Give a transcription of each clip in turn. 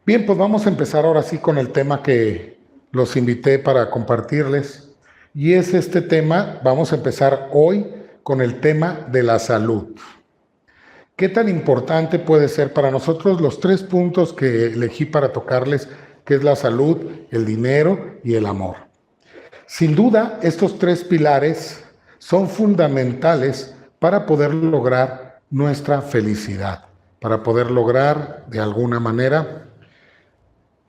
Bien, pues vamos a empezar ahora sí con el tema que los invité para compartirles. Y es este tema, vamos a empezar hoy con el tema de la salud. ¿Qué tan importante puede ser para nosotros los tres puntos que elegí para tocarles, que es la salud, el dinero y el amor? Sin duda, estos tres pilares son fundamentales para poder lograr nuestra felicidad, para poder lograr, de alguna manera,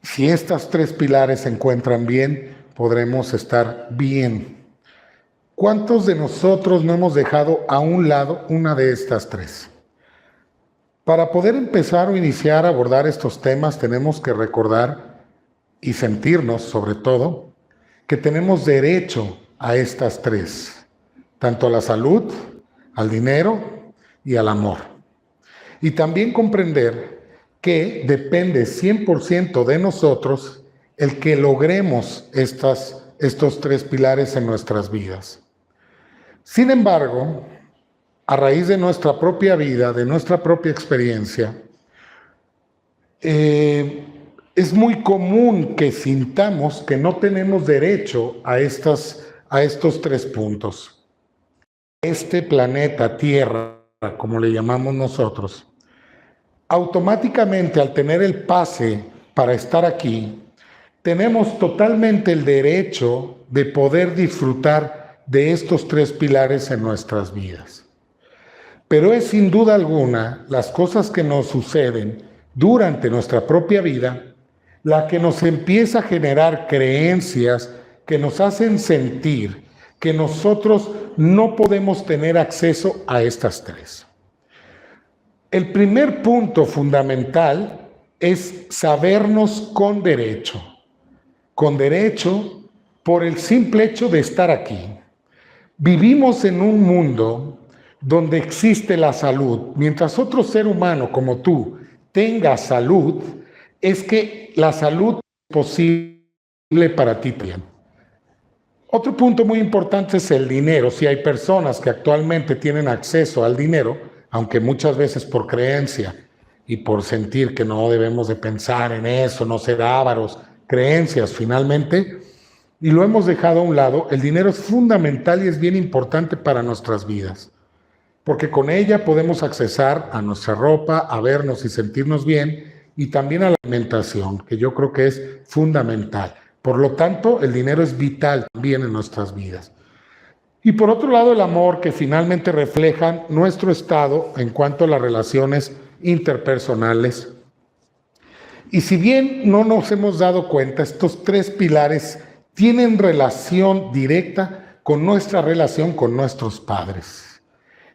si estos tres pilares se encuentran bien, podremos estar bien. ¿Cuántos de nosotros no hemos dejado a un lado una de estas tres? Para poder empezar o iniciar a abordar estos temas, tenemos que recordar y sentirnos, sobre todo, que tenemos derecho a estas tres, tanto a la salud, al dinero y al amor. Y también comprender que depende 100% de nosotros el que logremos estos tres pilares en nuestras vidas. Sin embargo, a raíz de nuestra propia vida, de nuestra propia experiencia, es muy común que sintamos que no tenemos derecho a estos tres puntos. Este planeta Tierra, como le llamamos nosotros, automáticamente al tener el pase para estar aquí, tenemos totalmente el derecho de poder disfrutar de estos tres pilares en nuestras vidas. Pero es sin duda alguna las cosas que nos suceden durante nuestra propia vida la que nos empieza a generar creencias que nos hacen sentir que nosotros no podemos tener acceso a estas tres. El primer punto fundamental es sabernos con derecho por el simple hecho de estar aquí. Vivimos en un mundo donde existe la salud. Mientras otro ser humano como tú tenga salud, es que la salud es posible para ti también. Otro punto muy importante es el dinero. Si hay personas que actualmente tienen acceso al dinero, aunque muchas veces por creencia y por sentir que no debemos de pensar en eso, no ser ávaros, creencias finalmente, y lo hemos dejado a un lado, el dinero es fundamental y es bien importante para nuestras vidas, porque con ella podemos accesar a nuestra ropa, a vernos y sentirnos bien, y también a la alimentación, que yo creo que es fundamental. Por lo tanto, el dinero es vital también en nuestras vidas. Y por otro lado, el amor, que finalmente refleja nuestro estado en cuanto a las relaciones interpersonales. Y si bien no nos hemos dado cuenta, estos tres pilares tienen relación directa con nuestra relación con nuestros padres.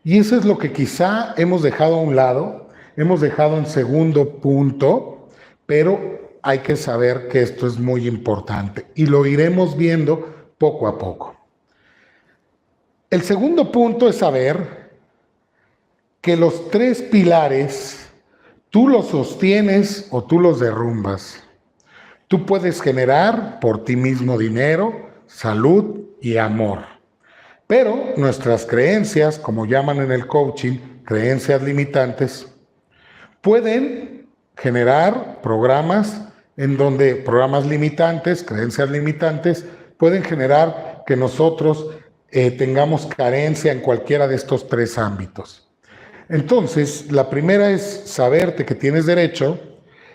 Y eso es lo que quizá hemos dejado a un lado, hemos dejado en segundo punto, pero hay que saber que esto es muy importante y lo iremos viendo poco a poco. El segundo punto es saber que los tres pilares tú los sostienes o tú los derrumbas. Tú puedes generar por ti mismo dinero, salud y amor. Pero nuestras creencias, como llaman en el coaching, creencias limitantes, pueden generar programas limitantes, creencias limitantes, pueden generar que nosotros tengamos carencia en cualquiera de estos tres ámbitos. Entonces, la primera es saberte que tienes derecho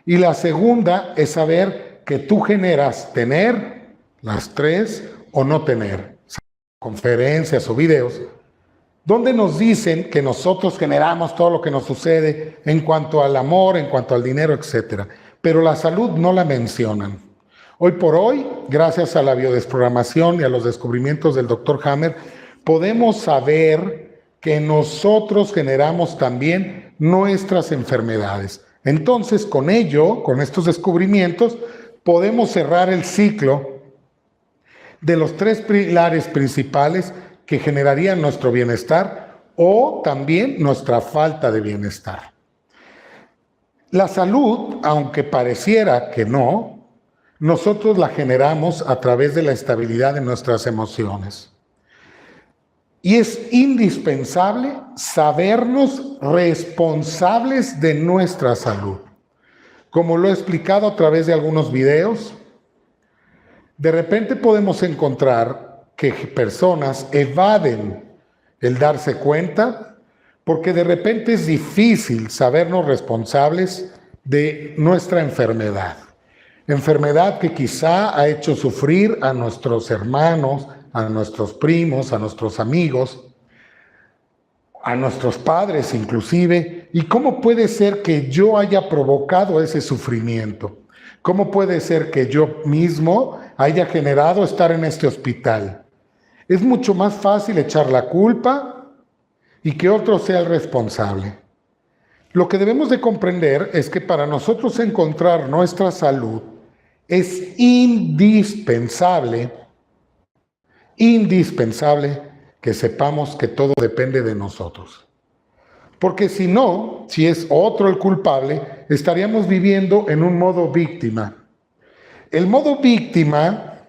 y la segunda es saber que tú generas tener las tres o no tener. Conferencias o videos donde nos dicen que nosotros generamos todo lo que nos sucede en cuanto al amor, en cuanto al dinero, etc. Pero la salud no la mencionan. Hoy por hoy, gracias a la biodesprogramación y a los descubrimientos del Dr. Hammer, podemos saber que nosotros generamos también nuestras enfermedades. Entonces, con ello, con estos descubrimientos, podemos cerrar el ciclo de los tres pilares principales que generarían nuestro bienestar o también nuestra falta de bienestar. La salud, aunque pareciera que no, nosotros la generamos a través de la estabilidad de nuestras emociones. Y es indispensable sabernos responsables de nuestra salud. como lo he explicado a través de algunos videos, de repente podemos encontrar que personas evaden el darse cuenta porque de repente es difícil sabernos responsables de nuestra enfermedad. Enfermedad que quizá ha hecho sufrir a nuestros hermanos, a nuestros primos, a nuestros amigos, a nuestros padres inclusive. ¿Y cómo puede ser que yo haya provocado ese sufrimiento? ¿Cómo puede ser que yo mismo haya generado estar en este hospital? Es mucho más fácil echar la culpa y que otro sea el responsable. Lo que debemos de comprender es que para nosotros encontrar nuestra salud es indispensable que sepamos que todo depende de nosotros. Porque si no, si es otro el culpable, estaríamos viviendo en un modo víctima. El modo víctima,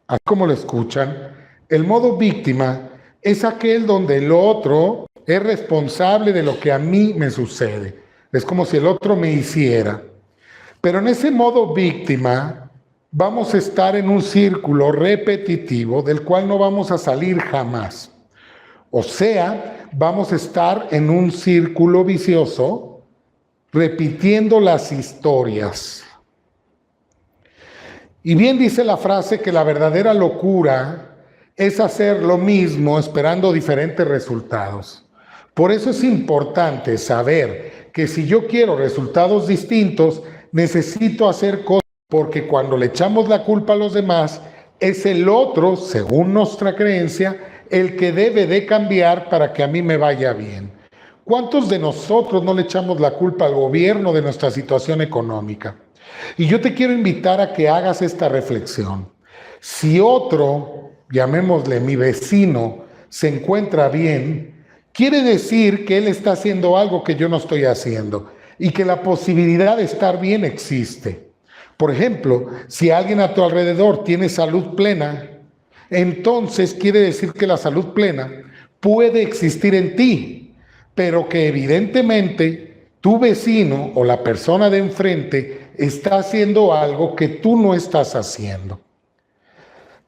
así como lo escuchan, el modo víctima es aquel donde el otro es responsable de lo que a mí me sucede. Es como si el otro me hiciera. Pero en ese modo víctima vamos a estar en un círculo repetitivo del cual no vamos a salir jamás. O sea, vamos a estar en un círculo vicioso repitiendo las historias. Y bien dice la frase que la verdadera locura es hacer lo mismo esperando diferentes resultados. Por eso es importante saber que si yo quiero resultados distintos, necesito hacer cosas, porque cuando le echamos la culpa a los demás, es el otro, según nuestra creencia, el que debe de cambiar para que a mí me vaya bien. ¿Cuántos de nosotros no le echamos la culpa al gobierno de nuestra situación económica? Y yo te quiero invitar a que hagas esta reflexión. Si otro, llamémosle mi vecino, se encuentra bien, quiere decir que él está haciendo algo que yo no estoy haciendo y que la posibilidad de estar bien existe. Por ejemplo, si alguien a tu alrededor tiene salud plena, entonces quiere decir que la salud plena puede existir en ti, pero que evidentemente tu vecino o la persona de enfrente está haciendo algo que tú no estás haciendo.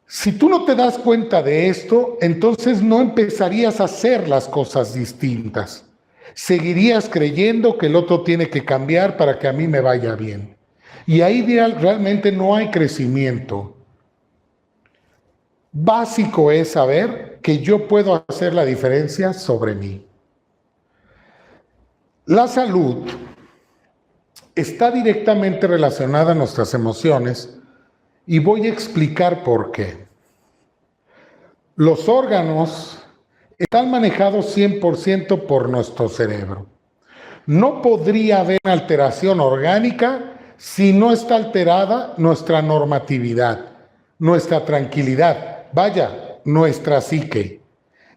Si tú no te das cuenta de esto, entonces no empezarías a hacer las cosas distintas. Seguirías creyendo que el otro tiene que cambiar para que a mí me vaya bien. Y ahí realmente no hay crecimiento. Básico es saber que yo puedo hacer la diferencia sobre mí. La salud está directamente relacionada a nuestras emociones y voy a explicar por qué. Los órganos están manejados 100% por nuestro cerebro. No podría haber alteración orgánica si no está alterada nuestra normatividad, nuestra tranquilidad, vaya, nuestra psique.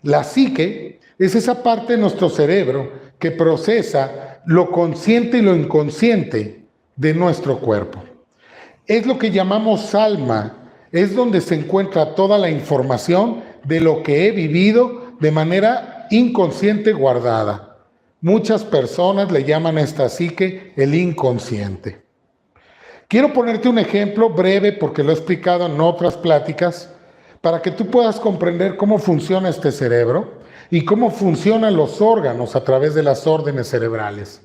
La psique es esa parte de nuestro cerebro que procesa lo consciente y lo inconsciente de nuestro cuerpo. Es lo que llamamos alma, es donde se encuentra toda la información de lo que he vivido de manera inconsciente guardada. Muchas personas le llaman a esta psique el inconsciente. Quiero ponerte un ejemplo breve porque lo he explicado en otras pláticas para que tú puedas comprender cómo funciona este cerebro y cómo funcionan los órganos a través de las órdenes cerebrales.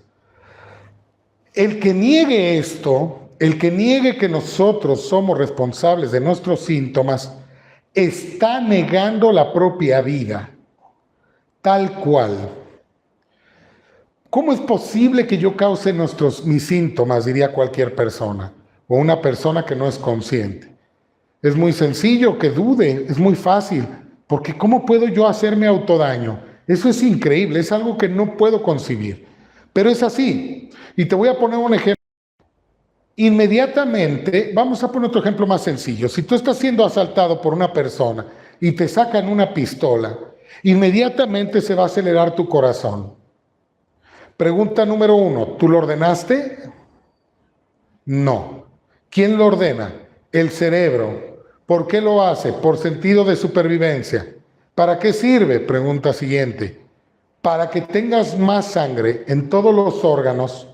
El que niegue esto, el que niegue que nosotros somos responsables de nuestros síntomas, está negando la propia vida, tal cual. ¿Cómo es posible que yo cause mis síntomas, diría cualquier persona, o una persona que no es consciente? Es muy sencillo que dude, es muy fácil, porque ¿cómo puedo yo hacerme autodaño? Eso es increíble, es algo que no puedo concebir, pero es así. Y te voy a poner un ejemplo. Inmediatamente, vamos a poner otro ejemplo más sencillo. Si tú estás siendo asaltado por una persona y te sacan una pistola, inmediatamente se va a acelerar tu corazón. Pregunta número 1, ¿tú lo ordenaste? No. ¿Quién lo ordena? El cerebro. ¿Por qué lo hace? Por sentido de supervivencia. ¿Para qué sirve? Pregunta siguiente. Para que tengas más sangre en todos los órganos,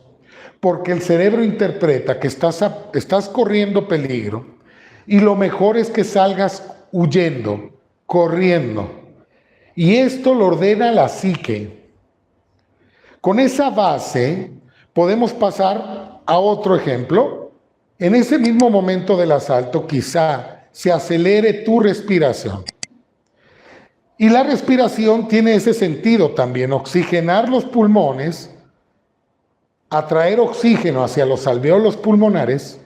porque el cerebro interpreta que estás corriendo peligro y lo mejor es que salgas huyendo, corriendo. Y esto lo ordena la psique. Con esa base podemos pasar a otro ejemplo. En ese mismo momento del asalto quizá se acelere tu respiración. Y la respiración tiene ese sentido también, oxigenar los pulmones, atraer oxígeno hacia los alvéolos pulmonares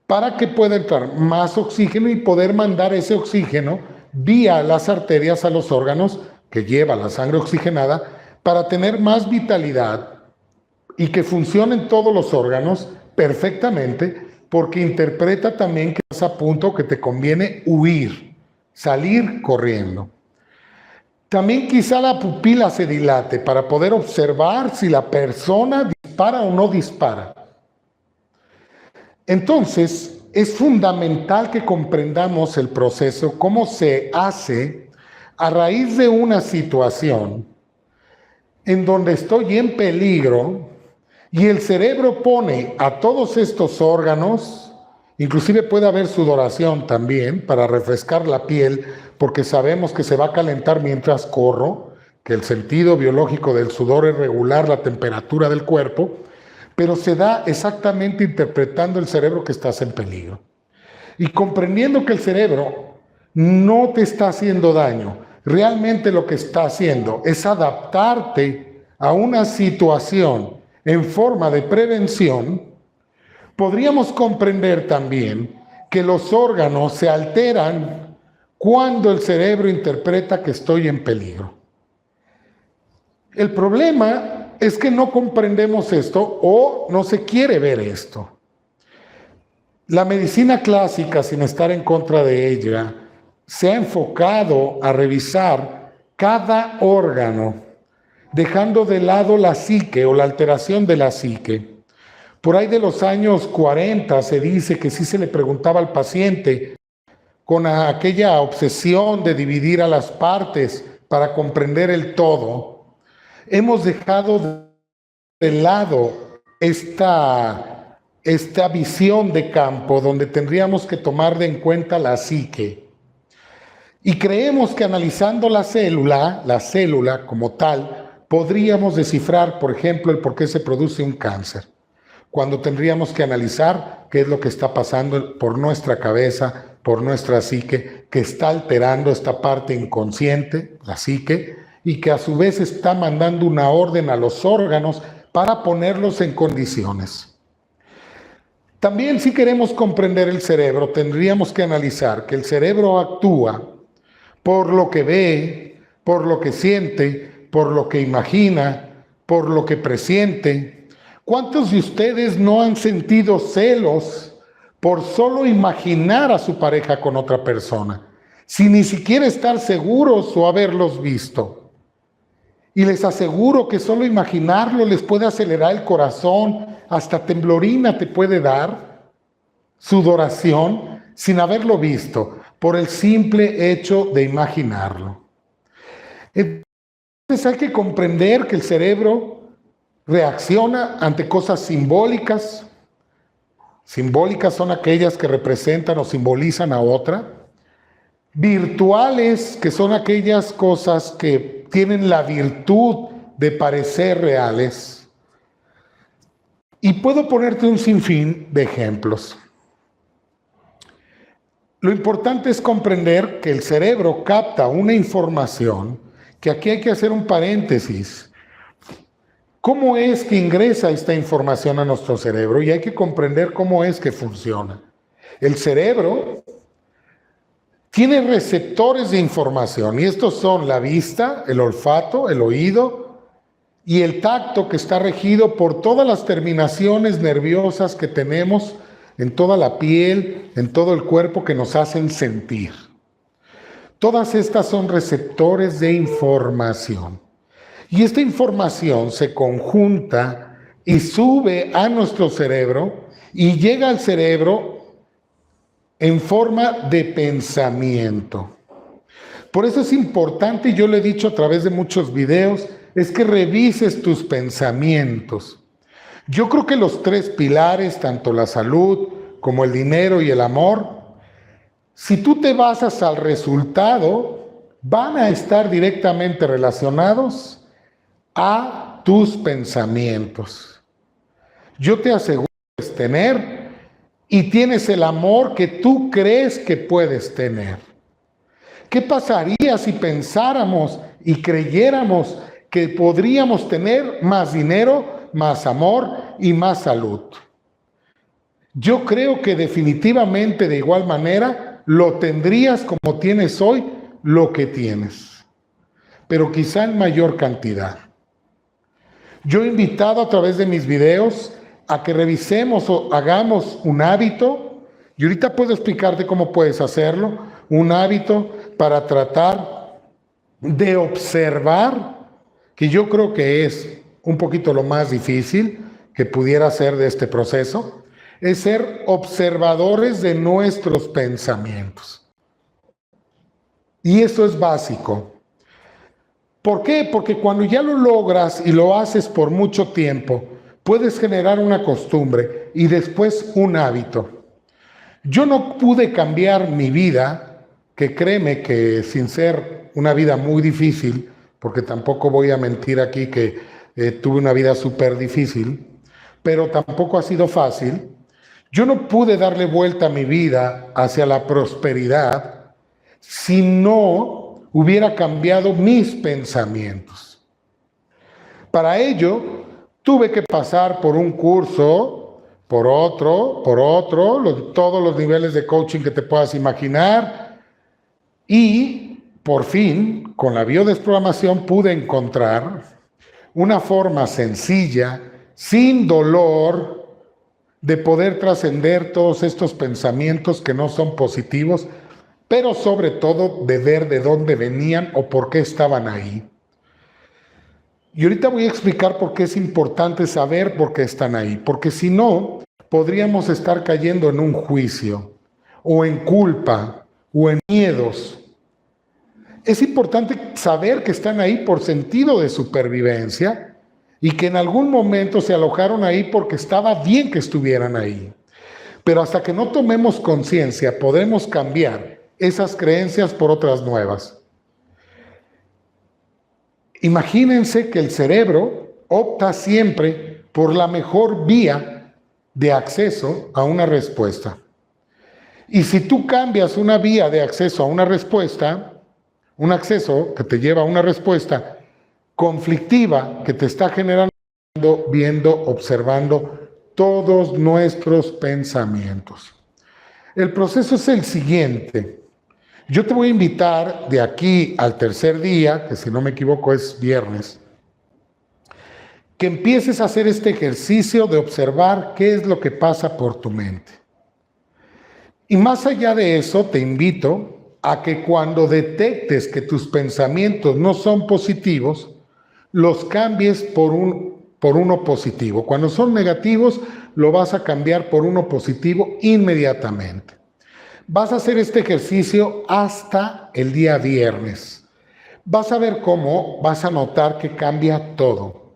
para que pueda entrar más oxígeno y poder mandar ese oxígeno vía las arterias a los órganos que lleva la sangre oxigenada para tener más vitalidad y que funcionen todos los órganos perfectamente, porque interpreta también que es a punto que te conviene huir, salir corriendo. También quizá la pupila se dilate para poder observar si la persona dispara o no dispara. Entonces, es fundamental que comprendamos el proceso, cómo se hace a raíz de una situación en donde estoy en peligro y el cerebro pone a todos estos órganos, inclusive puede haber sudoración también para refrescar la piel, porque sabemos que se va a calentar mientras corro, que el sentido biológico del sudor es regular la temperatura del cuerpo, pero se da exactamente interpretando el cerebro que estás en peligro. Y comprendiendo que el cerebro no te está haciendo daño, realmente lo que está haciendo es adaptarte a una situación en forma de prevención, podríamos comprender también que los órganos se alteran cuando el cerebro interpreta que estoy en peligro. El problema es que no comprendemos esto o no se quiere ver esto. La medicina clásica, sin estar en contra de ella, se ha enfocado a revisar cada órgano, dejando de lado la psique o la alteración de la psique. Por ahí de los años 40 se dice que sí se le preguntaba al paciente, con aquella obsesión de dividir a las partes para comprender el todo, hemos dejado de lado esta visión de campo donde tendríamos que tomar en cuenta la psique. Y creemos que analizando la célula como tal, podríamos descifrar, por ejemplo, el por qué se produce un cáncer, cuando tendríamos que analizar qué es lo que está pasando por nuestra cabeza, por nuestra psique, que está alterando esta parte inconsciente, la psique, y que a su vez está mandando una orden a los órganos para ponerlos en condiciones. También, si queremos comprender el cerebro, tendríamos que analizar que el cerebro actúa por lo que ve, por lo que siente, por lo que imagina, por lo que presiente. ¿Cuántos de ustedes no han sentido celos por solo imaginar a su pareja con otra persona, sin ni siquiera estar seguros o haberlos visto? Y les aseguro que solo imaginarlo les puede acelerar el corazón, hasta temblorina te puede dar, sudoración, sin haberlo visto, por el simple hecho de imaginarlo. Entonces hay que comprender que el cerebro reacciona ante cosas simbólicas. Simbólicas son aquellas que representan o simbolizan a otra. Virtuales, que son aquellas cosas que tienen la virtud de parecer reales. Y puedo ponerte un sinfín de ejemplos. Lo importante es comprender que el cerebro capta una información, que aquí hay que hacer un paréntesis. ¿Cómo es que ingresa esta información a nuestro cerebro? Y hay que comprender cómo es que funciona. El cerebro tiene receptores de información, y estos son la vista, el olfato, el oído y el tacto, que está regido por todas las terminaciones nerviosas que tenemos en toda la piel, en todo el cuerpo, que nos hacen sentir. Todas estas son receptores de información. Y esta información se conjunta y sube a nuestro cerebro y llega al cerebro en forma de pensamiento. Por eso es importante, y yo lo he dicho a través de muchos videos, es que revises tus pensamientos. Yo creo que los tres pilares, tanto la salud como el dinero y el amor, si tú te basas al resultado, van a estar directamente relacionados a tus pensamientos. Yo te aseguro que puedes tener y tienes el amor que tú crees que puedes tener. ¿Qué pasaría si pensáramos y creyéramos que podríamos tener más dinero, más amor y más salud? Yo creo que definitivamente de igual manera lo tendrías como tienes hoy, lo que tienes, pero quizá en mayor cantidad. Yo he invitado a través de mis videos a que revisemos o hagamos un hábito, y ahorita puedo explicarte cómo puedes hacerlo, un hábito para tratar de observar, que yo creo que es un poquito lo más difícil que pudiera ser de este proceso, es ser observadores de nuestros pensamientos. Y eso es básico. ¿Por qué? Porque cuando ya lo logras y lo haces por mucho tiempo, puedes generar una costumbre y después un hábito. Yo no pude cambiar mi vida, que créeme que sin ser una vida muy difícil, porque tampoco voy a mentir aquí que tuve una vida súper difícil, pero tampoco ha sido fácil. Yo no pude darle vuelta a mi vida hacia la prosperidad si no hubiera cambiado mis pensamientos. Para ello, tuve que pasar por un curso, por otro, todos los niveles de coaching que te puedas imaginar, y por fin, con la biodesprogramación pude encontrar una forma sencilla, sin dolor, de poder trascender todos estos pensamientos que no son positivos, pero sobre todo de ver de dónde venían o por qué estaban ahí. Y ahorita voy a explicar por qué es importante saber por qué están ahí, porque si no, podríamos estar cayendo en un juicio, o en culpa, o en miedos. Es importante saber que están ahí por sentido de supervivencia y que en algún momento se alojaron ahí porque estaba bien que estuvieran ahí. Pero hasta que no tomemos conciencia, podemos cambiar esas creencias por otras nuevas. Imagínense que el cerebro opta siempre por la mejor vía de acceso a una respuesta. Y si tú cambias una vía de acceso a una respuesta, un acceso que te lleva a una respuesta conflictiva que te está generando, viendo, observando todos nuestros pensamientos. El proceso es el siguiente. Yo te voy a invitar de aquí al tercer día, que si no me equivoco es viernes, que empieces a hacer este ejercicio de observar qué es lo que pasa por tu mente. Y más allá de eso, te invito a que cuando detectes que tus pensamientos no son positivos, los cambies por uno positivo. Cuando son negativos, lo vas a cambiar por uno positivo inmediatamente. Vas a hacer este ejercicio hasta el día viernes. Vas a ver cómo vas a notar que cambia todo.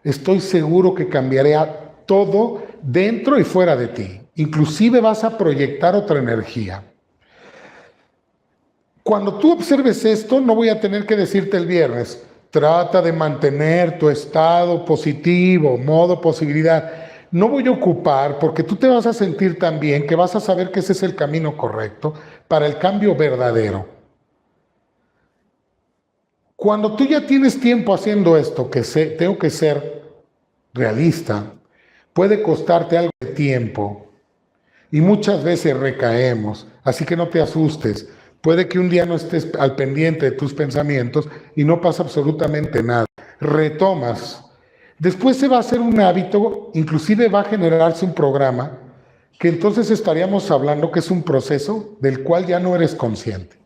Estoy seguro que cambiará todo dentro y fuera de ti. Inclusive vas a proyectar otra energía. Cuando tú observes esto, no voy a tener que decirte el viernes, trata de mantener tu estado positivo, modo posibilidad. No voy a ocupar porque tú te vas a sentir tan bien que vas a saber que ese es el camino correcto para el cambio verdadero. Cuando tú ya tienes tiempo haciendo esto, tengo que ser realista, puede costarte algo de tiempo y muchas veces recaemos, así que no te asustes. Puede que un día no estés al pendiente de tus pensamientos y no pasa absolutamente nada. Retomas. Después se va a hacer un hábito, inclusive va a generarse un programa, que entonces estaríamos hablando que es un proceso del cual ya no eres consciente.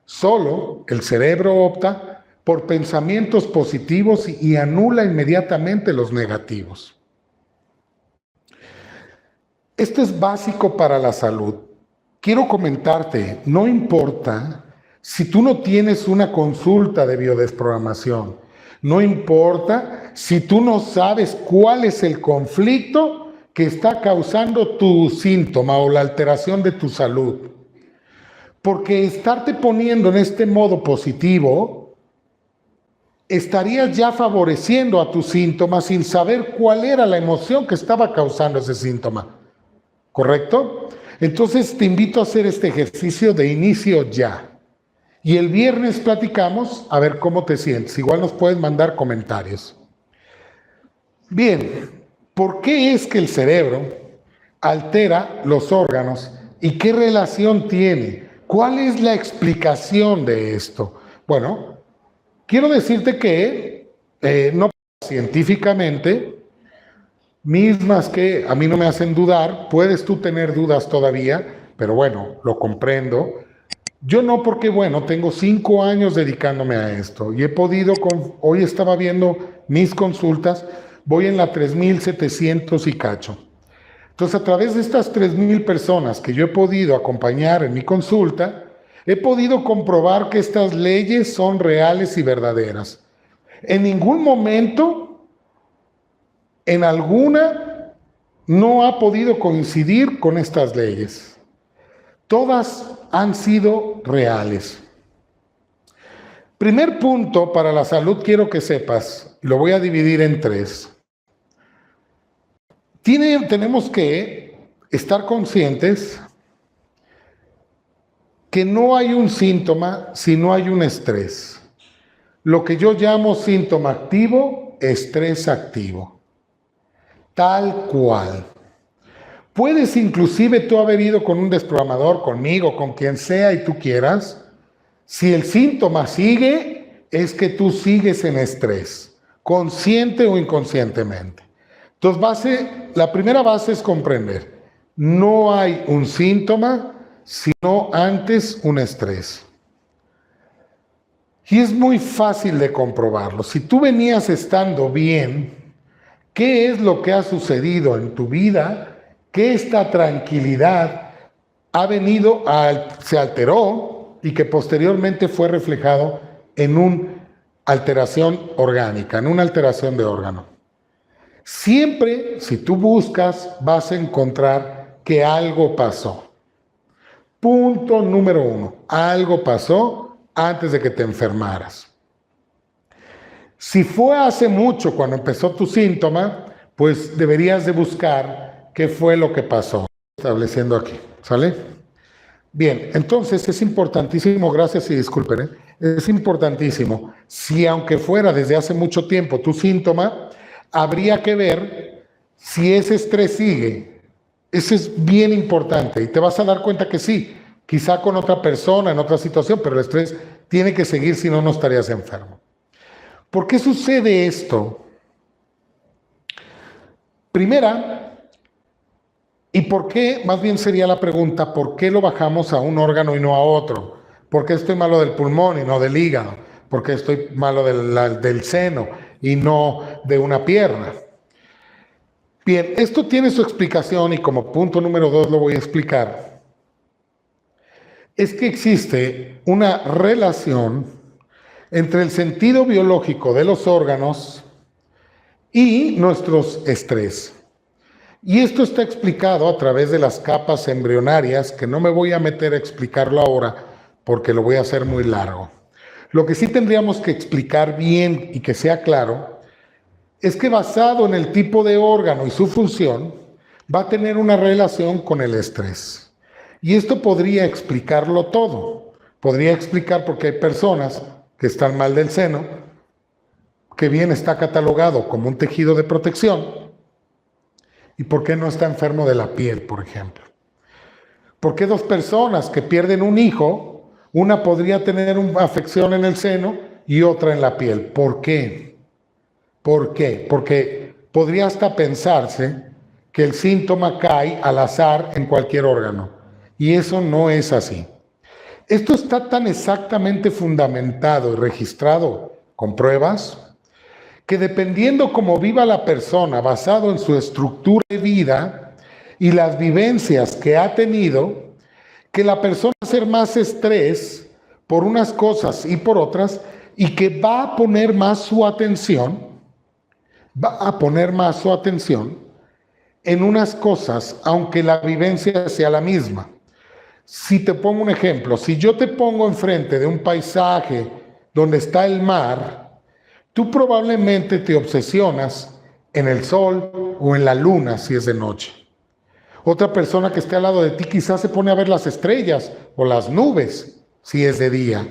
Solo el cerebro opta por pensamientos positivos y anula inmediatamente los negativos. Esto es básico para la salud. Quiero comentarte, no importa si tú no tienes una consulta de biodesprogramación, No importa si tú no sabes cuál es el conflicto que está causando tu síntoma o la alteración de tu salud. Porque estarte poniendo en este modo positivo, estarías ya favoreciendo a tu síntoma sin saber cuál era la emoción que estaba causando ese síntoma. ¿Correcto? Entonces te invito a hacer este ejercicio de inicio ya. Y el viernes platicamos a ver cómo te sientes. Igual nos puedes mandar comentarios. Bien, ¿por qué es que el cerebro altera los órganos y qué relación tiene? ¿Cuál es la explicación de esto? Bueno, quiero decirte que no científicamente, mismas que a mí no me hacen dudar, puedes tú tener dudas todavía, pero bueno, lo comprendo. Yo no, porque bueno, tengo 5 años dedicándome a esto y he podido, hoy estaba viendo mis consultas, voy en la 3,700 y cacho. Entonces, a través de estas 3,000 personas que yo he podido acompañar en mi consulta, he podido comprobar que estas leyes son reales y verdaderas. En ningún momento, en alguna, no ha podido coincidir con estas leyes. Todas han sido reales. Primer punto para la salud, quiero que sepas, lo voy a dividir en 3. Tenemos que estar conscientes que no hay un síntoma si no hay un estrés. Lo que yo llamo síntoma activo, estrés activo. Tal cual. Puedes inclusive tú haber ido con un desprogramador, conmigo, con quien sea y tú quieras. Si el síntoma sigue, es que tú sigues en estrés, consciente o inconscientemente. Entonces, la primera base es comprender. No hay un síntoma, sino antes un estrés. Y es muy fácil de comprobarlo. Si tú venías estando bien, ¿qué es lo que ha sucedido en tu vida? Que esta tranquilidad se alteró y que posteriormente fue reflejado en una alteración orgánica, en una alteración de órgano. Siempre, si tú buscas, vas a encontrar que algo pasó. Punto número 1, algo pasó antes de que te enfermaras. Si fue hace mucho cuando empezó tu síntoma, pues deberías de buscar qué fue lo que pasó. Estableciendo aquí, ¿sale? Bien, entonces es importantísimo, gracias y disculpen, es importantísimo, si aunque fuera desde hace mucho tiempo tu síntoma, habría que ver si ese estrés sigue. Eso es bien importante y te vas a dar cuenta que sí, quizá con otra persona, en otra situación, pero el estrés tiene que seguir, si no, no estarías enfermo. ¿Por qué sucede esto? Primera, ¿y por qué? Más bien sería la pregunta, ¿por qué lo bajamos a un órgano y no a otro? ¿Por qué estoy malo del pulmón y no del hígado? ¿Por qué estoy malo del seno y no de una pierna? Bien, esto tiene su explicación y como punto número 2 lo voy a explicar. Es que existe una relación entre el sentido biológico de los órganos y nuestros estrés. Y esto está explicado a través de las capas embrionarias, que no me voy a meter a explicarlo ahora porque lo voy a hacer muy largo. Lo que sí tendríamos que explicar bien y que sea claro es que basado en el tipo de órgano y su función, va a tener una relación con el estrés. Y esto podría explicarlo todo. Podría explicar por qué hay personas que están mal del seno, que bien está catalogado como un tejido de protección, y por qué no está enfermo de la piel, por ejemplo. ¿Por qué 2 personas que pierden un hijo, una podría tener una afección en el seno y otra en la piel? ¿Por qué? ¿Por qué? Porque podría hasta pensarse que el síntoma cae al azar en cualquier órgano. Y eso no es así. Esto está tan exactamente fundamentado y registrado con pruebas que dependiendo cómo viva la persona, basado en su estructura de vida y las vivencias que ha tenido, que la persona va a hacer más estrés por unas cosas y por otras, y que va a poner más su atención, en unas cosas, aunque la vivencia sea la misma. Si te pongo un ejemplo, si yo te pongo enfrente de un paisaje donde está el mar, tú probablemente te obsesionas en el sol o en la luna si es de noche. Otra persona que esté al lado de ti quizás se pone a ver las estrellas o las nubes si es de día.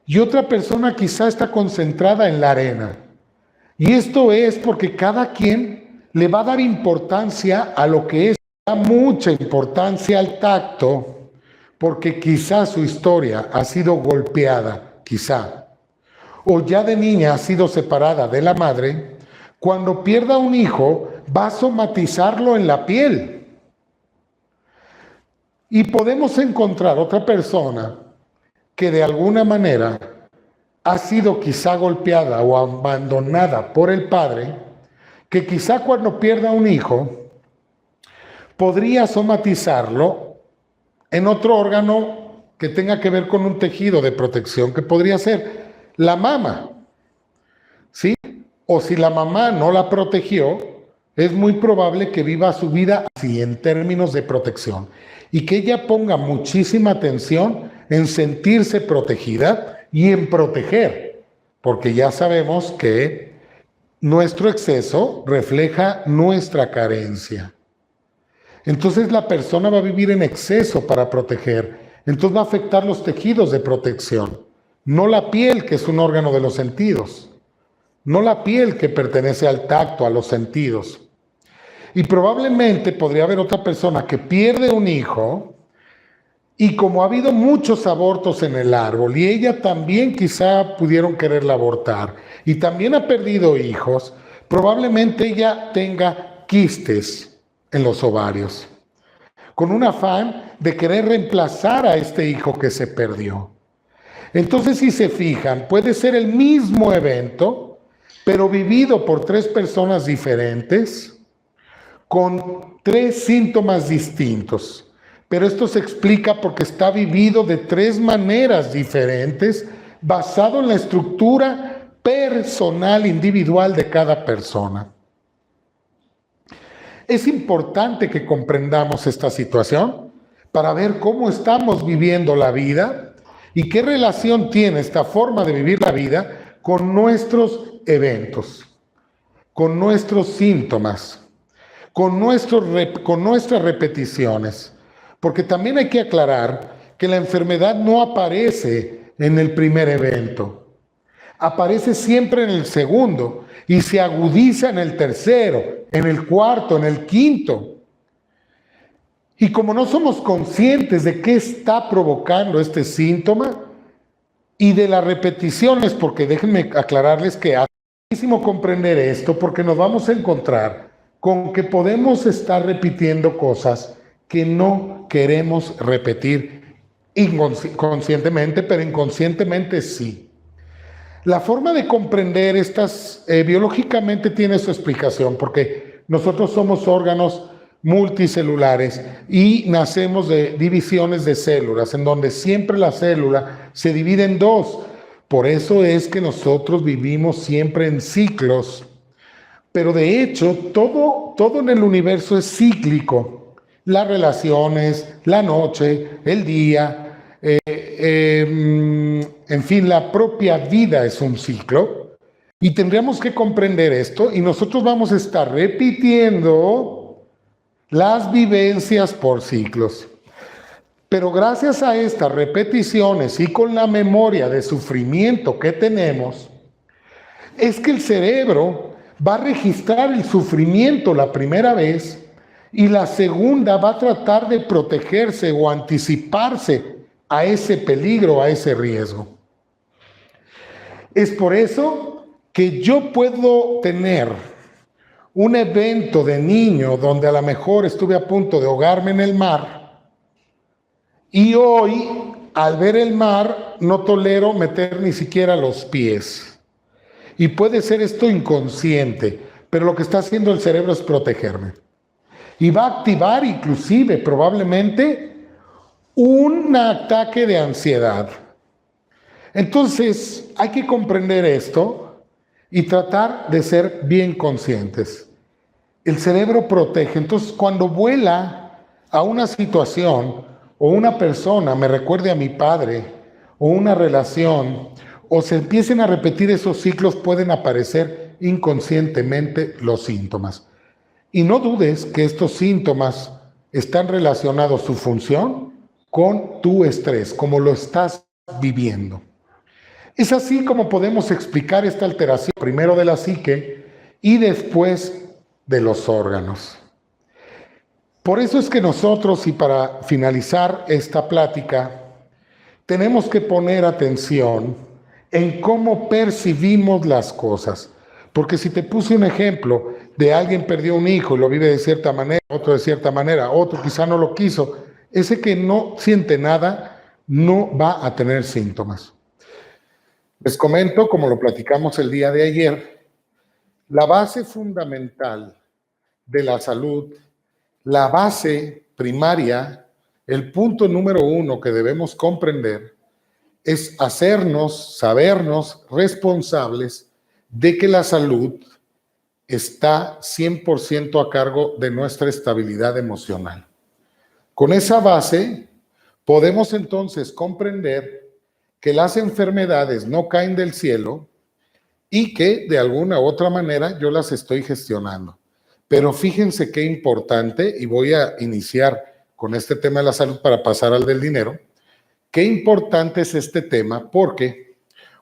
Y otra persona quizás está concentrada en la arena. Y esto es porque cada quien le va a dar importancia a lo que es. Da mucha importancia al tacto porque quizás su historia ha sido golpeada, quizá. O ya de niña ha sido separada de la madre. Cuando pierda un hijo, va a somatizarlo en la piel. Y podemos encontrar otra persona que de alguna manera ha sido quizá golpeada o abandonada por el padre, que quizá cuando pierda un hijo podría somatizarlo en otro órgano que tenga que ver con un tejido de protección, que podría ser la mama, ¿sí? O si la mamá no la protegió, es muy probable que viva su vida así en términos de protección y que ella ponga muchísima atención en sentirse protegida y en proteger, porque ya sabemos que nuestro exceso refleja nuestra carencia. Entonces la persona va a vivir en exceso para proteger, entonces va a afectar los tejidos de protección, no la piel, que es un órgano de los sentidos, no la piel que pertenece al tacto, a los sentidos. Y probablemente podría haber otra persona que pierde un hijo y como ha habido muchos abortos en el árbol y ella también quizá pudieron quererla abortar y también ha perdido hijos, probablemente ella tenga quistes en los ovarios, con un afán de querer reemplazar a este hijo que se perdió. Entonces, si se fijan, puede ser el mismo evento, pero vivido por 3 personas diferentes, con 3 síntomas distintos. Pero esto se explica porque está vivido de 3 maneras diferentes, basado en la estructura personal, individual de cada persona. Es importante que comprendamos esta situación para ver cómo estamos viviendo la vida y qué relación tiene esta forma de vivir la vida con nuestros eventos, con nuestros síntomas, con nuestras repeticiones. Porque también hay que aclarar que la enfermedad no aparece en el primer evento. Aparece siempre en el segundo y se agudiza en el tercero, en el cuarto, en el quinto. Y como no somos conscientes de qué está provocando este síntoma y de las repeticiones, porque déjenme aclararles que es difícil comprender esto porque nos vamos a encontrar con que podemos estar repitiendo cosas que no queremos repetir conscientemente, pero inconscientemente sí. La forma de comprender estas biológicamente tiene su explicación, porque nosotros somos órganos multicelulares y nacemos de divisiones de células, en donde siempre la célula se divide en 2. Por eso es que nosotros vivimos siempre en ciclos. Pero de hecho, todo en el universo es cíclico. Las relaciones, la noche, el día, en fin, la propia vida es un ciclo. Y tendríamos que comprender esto y nosotros vamos a estar repitiendo las vivencias por ciclos. Pero gracias a estas repeticiones y con la memoria de sufrimiento que tenemos, es que el cerebro va a registrar el sufrimiento la primera vez y la segunda va a tratar de protegerse o anticiparse a ese peligro, a ese riesgo. Es por eso que yo puedo tener un evento de niño donde a lo mejor estuve a punto de ahogarme en el mar y hoy, al ver el mar, no tolero meter ni siquiera los pies. Y puede ser esto inconsciente, pero lo que está haciendo el cerebro es protegerme. Y va a activar inclusive probablemente un ataque de ansiedad. Entonces, hay que comprender esto y tratar de ser bien conscientes. El cerebro protege. Entonces, cuando vuela a una situación o una persona me recuerde a mi padre o una relación o se empiecen a repetir esos ciclos, pueden aparecer inconscientemente los síntomas. Y no dudes que estos síntomas están relacionados su función con tu estrés, como lo estás viviendo. Es así como podemos explicar esta alteración primero de la psique y después de los órganos. Por eso es que nosotros, y para finalizar esta plática, tenemos que poner atención en cómo percibimos las cosas. Porque si te puse un ejemplo de alguien perdió un hijo y lo vive de cierta manera, otro de cierta manera, otro quizá no lo quiso, ese que no siente nada no va a tener síntomas. Les comento, como lo platicamos el día de ayer, la base fundamental de la salud, la base primaria, el punto número uno que debemos comprender es sabernos responsables de que la salud está 100% a cargo de nuestra estabilidad emocional. Con esa base, podemos entonces comprender que las enfermedades no caen del cielo y que de alguna u otra manera yo las estoy gestionando. Pero fíjense qué importante, y voy a iniciar con este tema de la salud para pasar al del dinero, qué importante es este tema, porque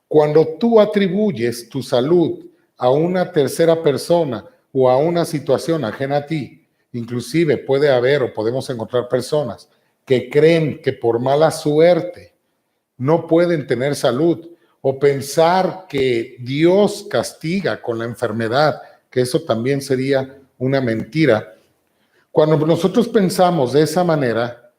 cuando tú atribuyes tu salud a una tercera persona o a una situación ajena a ti, inclusive puede haber o podemos encontrar personas que creen que por mala suerte no pueden tener salud o pensar que Dios castiga con la enfermedad, que eso también sería una mentira. Cuando nosotros pensamos de esa manera,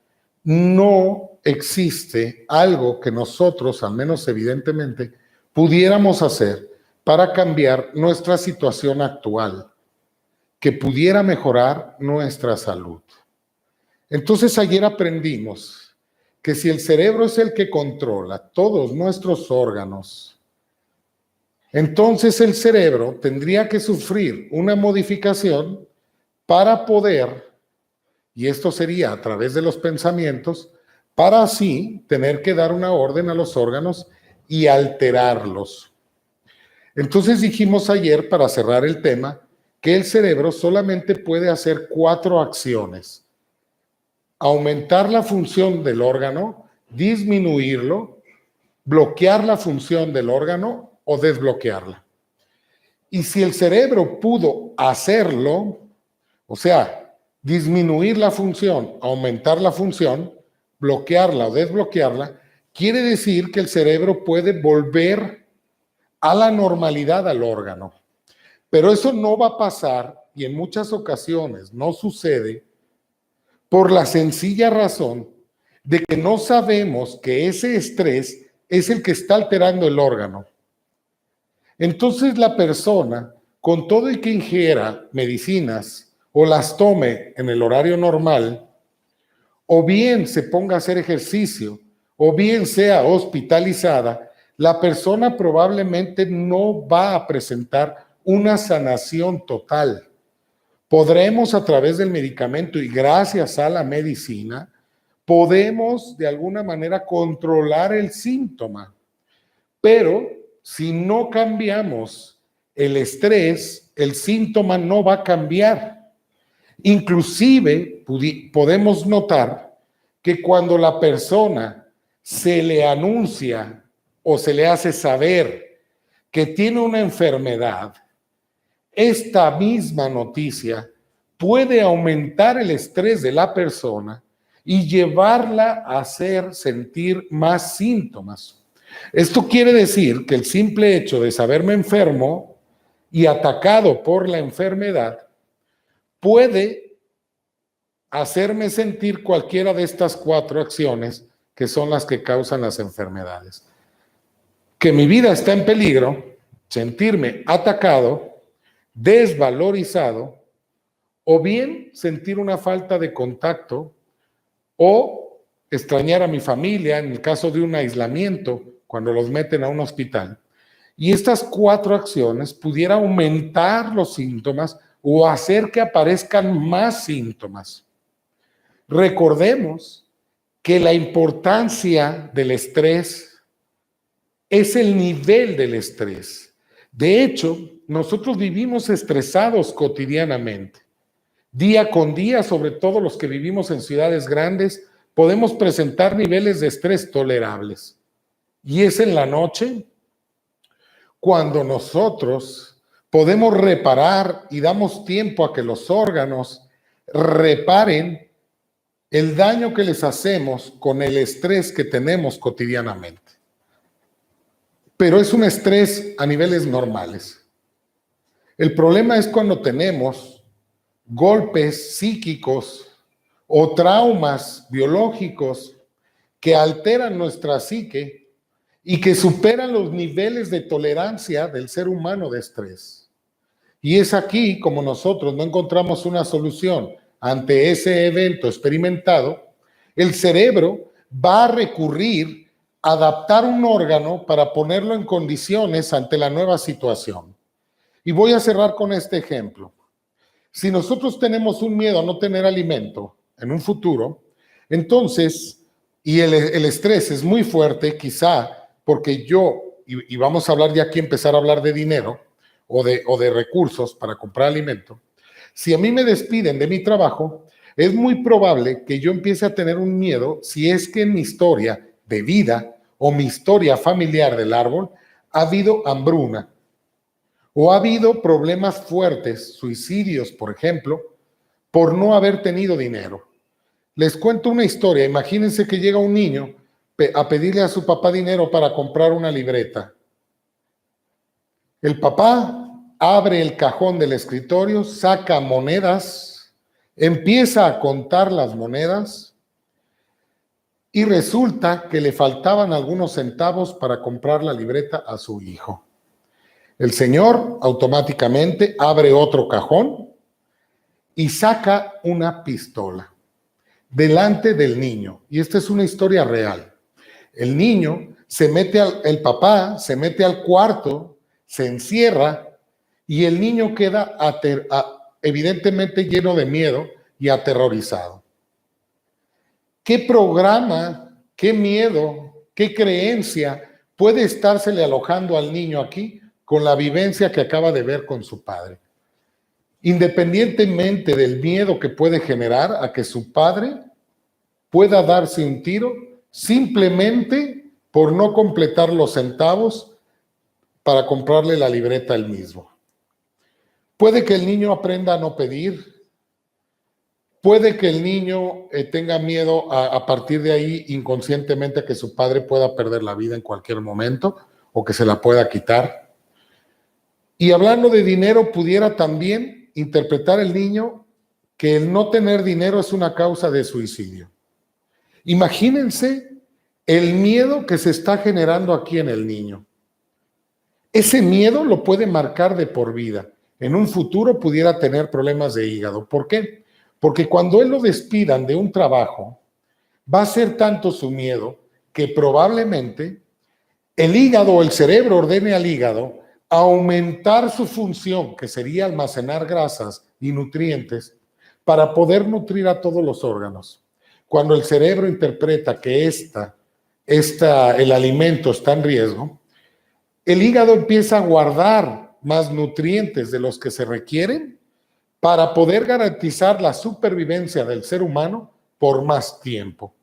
no existe algo que nosotros, al menos evidentemente, pudiéramos hacer para cambiar nuestra situación actual, que pudiera mejorar nuestra salud. Entonces ayer aprendimos que si el cerebro es el que controla todos nuestros órganos, entonces el cerebro tendría que sufrir una modificación para poder, y esto sería a través de los pensamientos, para así tener que dar una orden a los órganos y alterarlos. Entonces dijimos ayer, para cerrar el tema, que el cerebro solamente puede hacer 4 acciones: aumentar la función del órgano, disminuirlo, bloquear la función del órgano o desbloquearla. Y si el cerebro pudo hacerlo, o sea, disminuir la función, aumentar la función, bloquearla o desbloquearla, quiere decir que el cerebro puede volver a la normalidad al órgano. Pero eso no va a pasar, y en muchas ocasiones no sucede, por la sencilla razón de que no sabemos que ese estrés es el que está alterando el órgano. Entonces la persona, con todo y que ingiera medicinas o las tome en el horario normal, o bien se ponga a hacer ejercicio, o bien sea hospitalizada, la persona probablemente no va a presentar una sanación total. Podremos a través del medicamento y gracias a la medicina, podemos de alguna manera controlar el síntoma, pero si no cambiamos el estrés, el síntoma no va a cambiar. Inclusive podemos notar que cuando la persona se le anuncia o se le hace saber que tiene una enfermedad, esta misma noticia puede aumentar el estrés de la persona y llevarla a hacer sentir más síntomas. Esto quiere decir que el simple hecho de saberme enfermo y atacado por la enfermedad puede hacerme sentir cualquiera de estas 4 acciones que son las que causan las enfermedades. Que mi vida está en peligro, sentirme atacado, desvalorizado, o bien sentir una falta de contacto o extrañar a mi familia en el caso de un aislamiento cuando los meten a un hospital, y estas 4 acciones pudiera aumentar los síntomas o hacer que aparezcan más síntomas. Recordemos que la importancia del estrés es el nivel del estrés. De hecho, nosotros vivimos estresados cotidianamente. Día con día, sobre todo los que vivimos en ciudades grandes, podemos presentar niveles de estrés tolerables. Y es en la noche cuando nosotros podemos reparar y damos tiempo a que los órganos reparen el daño que les hacemos con el estrés que tenemos cotidianamente. Pero es un estrés a niveles normales. El problema es cuando tenemos golpes psíquicos o traumas biológicos que alteran nuestra psique y que superan los niveles de tolerancia del ser humano de estrés. Y es aquí como nosotros no encontramos una solución ante ese evento experimentado, el cerebro va a recurrir a adaptar un órgano para ponerlo en condiciones ante la nueva situación. Y voy a cerrar con este ejemplo. Si nosotros tenemos un miedo a no tener alimento en un futuro, entonces, y el estrés es muy fuerte, quizá porque y vamos a hablar de aquí, empezar a hablar de dinero o de recursos para comprar alimento. Si a mí me despiden de mi trabajo, es muy probable que yo empiece a tener un miedo si es que en mi historia de vida o mi historia familiar del árbol ha habido hambruna o ha habido problemas fuertes, suicidios, por ejemplo, por no haber tenido dinero. Les cuento una historia. Imagínense que llega un niño a pedirle a su papá dinero para comprar una libreta. El papá abre el cajón del escritorio, saca monedas, empieza a contar las monedas y resulta que le faltaban algunos centavos para comprar la libreta a su hijo. El señor automáticamente abre otro cajón y saca una pistola delante del niño. Y esta es una historia real. El niño el papá se mete al cuarto, se encierra y el niño queda evidentemente lleno de miedo y aterrorizado. ¿Qué programa, qué miedo, qué creencia puede estársele alojando al niño aquí con la vivencia que acaba de ver con su padre? Independientemente del miedo que puede generar a que su padre pueda darse un tiro simplemente por no completar los centavos para comprarle la libreta él mismo. Puede que el niño aprenda a no pedir, puede que el niño tenga miedo a partir de ahí inconscientemente que su padre pueda perder la vida en cualquier momento o que se la pueda quitar. Y hablando de dinero, pudiera también interpretar el niño que el no tener dinero es una causa de suicidio. Imagínense el miedo que se está generando aquí en el niño. Ese miedo lo puede marcar de por vida. En un futuro pudiera tener problemas de hígado. ¿Por qué? Porque cuando él lo despidan de un trabajo, va a ser tanto su miedo que probablemente el hígado o el cerebro ordene al hígado aumentar su función, que sería almacenar grasas y nutrientes, para poder nutrir a todos los órganos. Cuando el cerebro interpreta que el alimento está en riesgo, el hígado empieza a guardar más nutrientes de los que se requieren para poder garantizar la supervivencia del ser humano por más tiempo.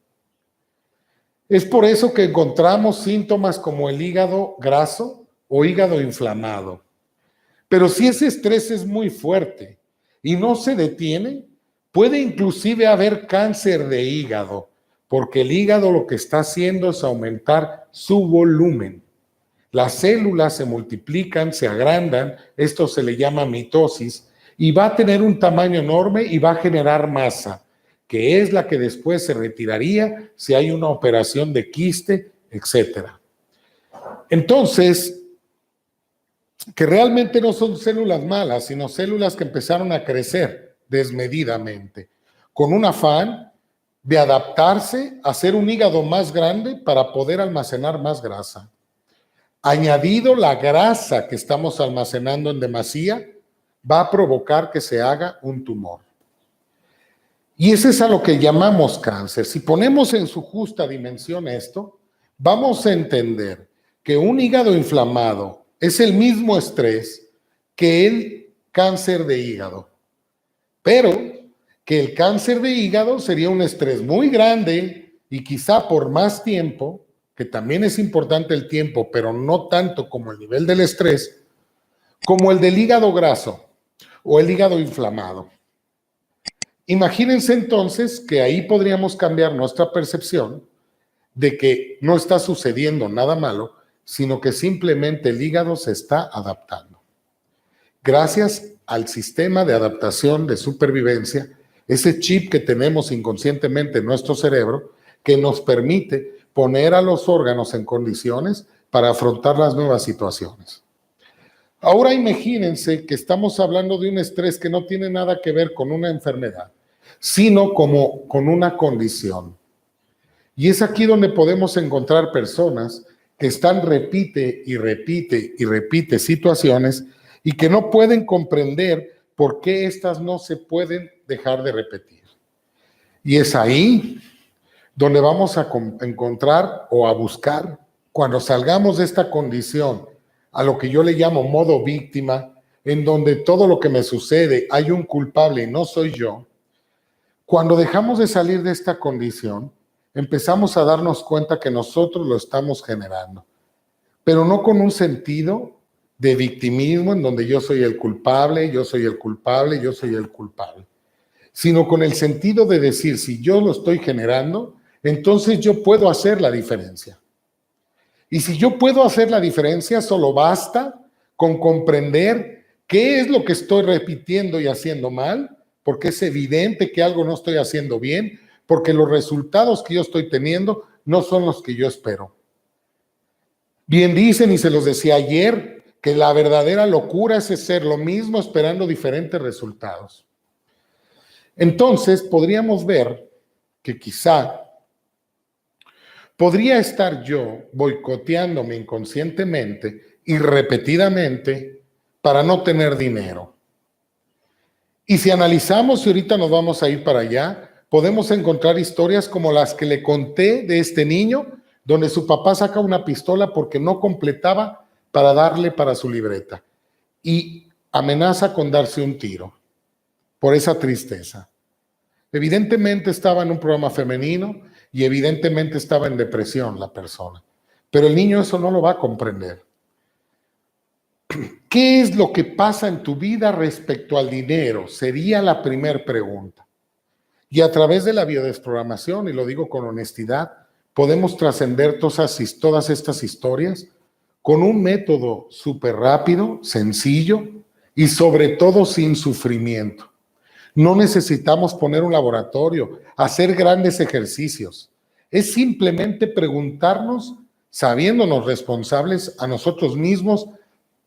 Es por eso que encontramos síntomas como el hígado graso o hígado inflamado. Pero si ese estrés es muy fuerte y no se detiene, puede inclusive haber cáncer de hígado, porque el hígado lo que está haciendo es aumentar su volumen. Las células se multiplican, se agrandan, esto se le llama mitosis, y va a tener un tamaño enorme y va a generar masa, que es la que después se retiraría si hay una operación de quiste, etc. Entonces, que realmente no son células malas, sino células que empezaron a crecer desmedidamente, con un afán de adaptarse a hacer un hígado más grande para poder almacenar más grasa. añadido la grasa que estamos almacenando en demasía, va a provocar que se haga un tumor. Y eso es a lo que llamamos cáncer. Si ponemos en su justa dimensión esto, vamos a entender que un hígado inflamado es el mismo estrés que el cáncer de hígado, pero que el cáncer de hígado sería un estrés muy grande y quizá por más tiempo, que también es importante el tiempo, pero no tanto como el nivel del estrés, como el del hígado graso o el hígado inflamado. Imagínense entonces que ahí podríamos cambiar nuestra percepción de que no está sucediendo nada malo, sino que simplemente el hígado se está adaptando. Gracias al sistema de adaptación de supervivencia, ese chip que tenemos inconscientemente en nuestro cerebro, que nos permite poner a los órganos en condiciones para afrontar las nuevas situaciones. Ahora imagínense que estamos hablando de un estrés que no tiene nada que ver con una enfermedad, sino como con una condición. Y es aquí donde podemos encontrar personas que están repite y repite y repite situaciones y que no pueden comprender por qué estas no se pueden dejar de repetir. Y es ahí donde vamos a encontrar o a buscar, cuando salgamos de esta condición, a lo que yo le llamo modo víctima, en donde todo lo que me sucede hay un culpable y no soy yo. Cuando dejamos de salir de esta condición, empezamos a darnos cuenta que nosotros lo estamos generando, pero no con un sentido de victimismo en donde yo soy el culpable, yo soy el culpable, yo soy el culpable, sino con el sentido de decir, si yo lo estoy generando, entonces yo puedo hacer la diferencia. Y si yo puedo hacer la diferencia, solo basta con comprender qué es lo que estoy repitiendo y haciendo mal, porque es evidente que algo no estoy haciendo bien, porque los resultados que yo estoy teniendo no son los que yo espero. Bien dicen, y se los decía ayer, que la verdadera locura es hacer lo mismo esperando diferentes resultados. Entonces, podríamos ver que quizá podría estar yo boicoteándome inconscientemente y repetidamente para no tener dinero. Y si analizamos, y ahorita nos vamos a ir para allá, podemos encontrar historias como las que le conté de este niño, donde su papá saca una pistola porque no completaba para darle para su libreta y amenaza con darse un tiro por esa tristeza. Evidentemente estaba en un programa femenino y evidentemente estaba en depresión la persona, pero el niño eso no lo va a comprender. ¿Qué es lo que pasa en tu vida respecto al dinero? Sería la primera pregunta. Y a través de la biodesprogramación, y lo digo con honestidad, podemos trascender todas estas historias con un método súper rápido, sencillo y sobre todo sin sufrimiento. No necesitamos poner un laboratorio, hacer grandes ejercicios. Es simplemente preguntarnos, sabiéndonos responsables a nosotros mismos,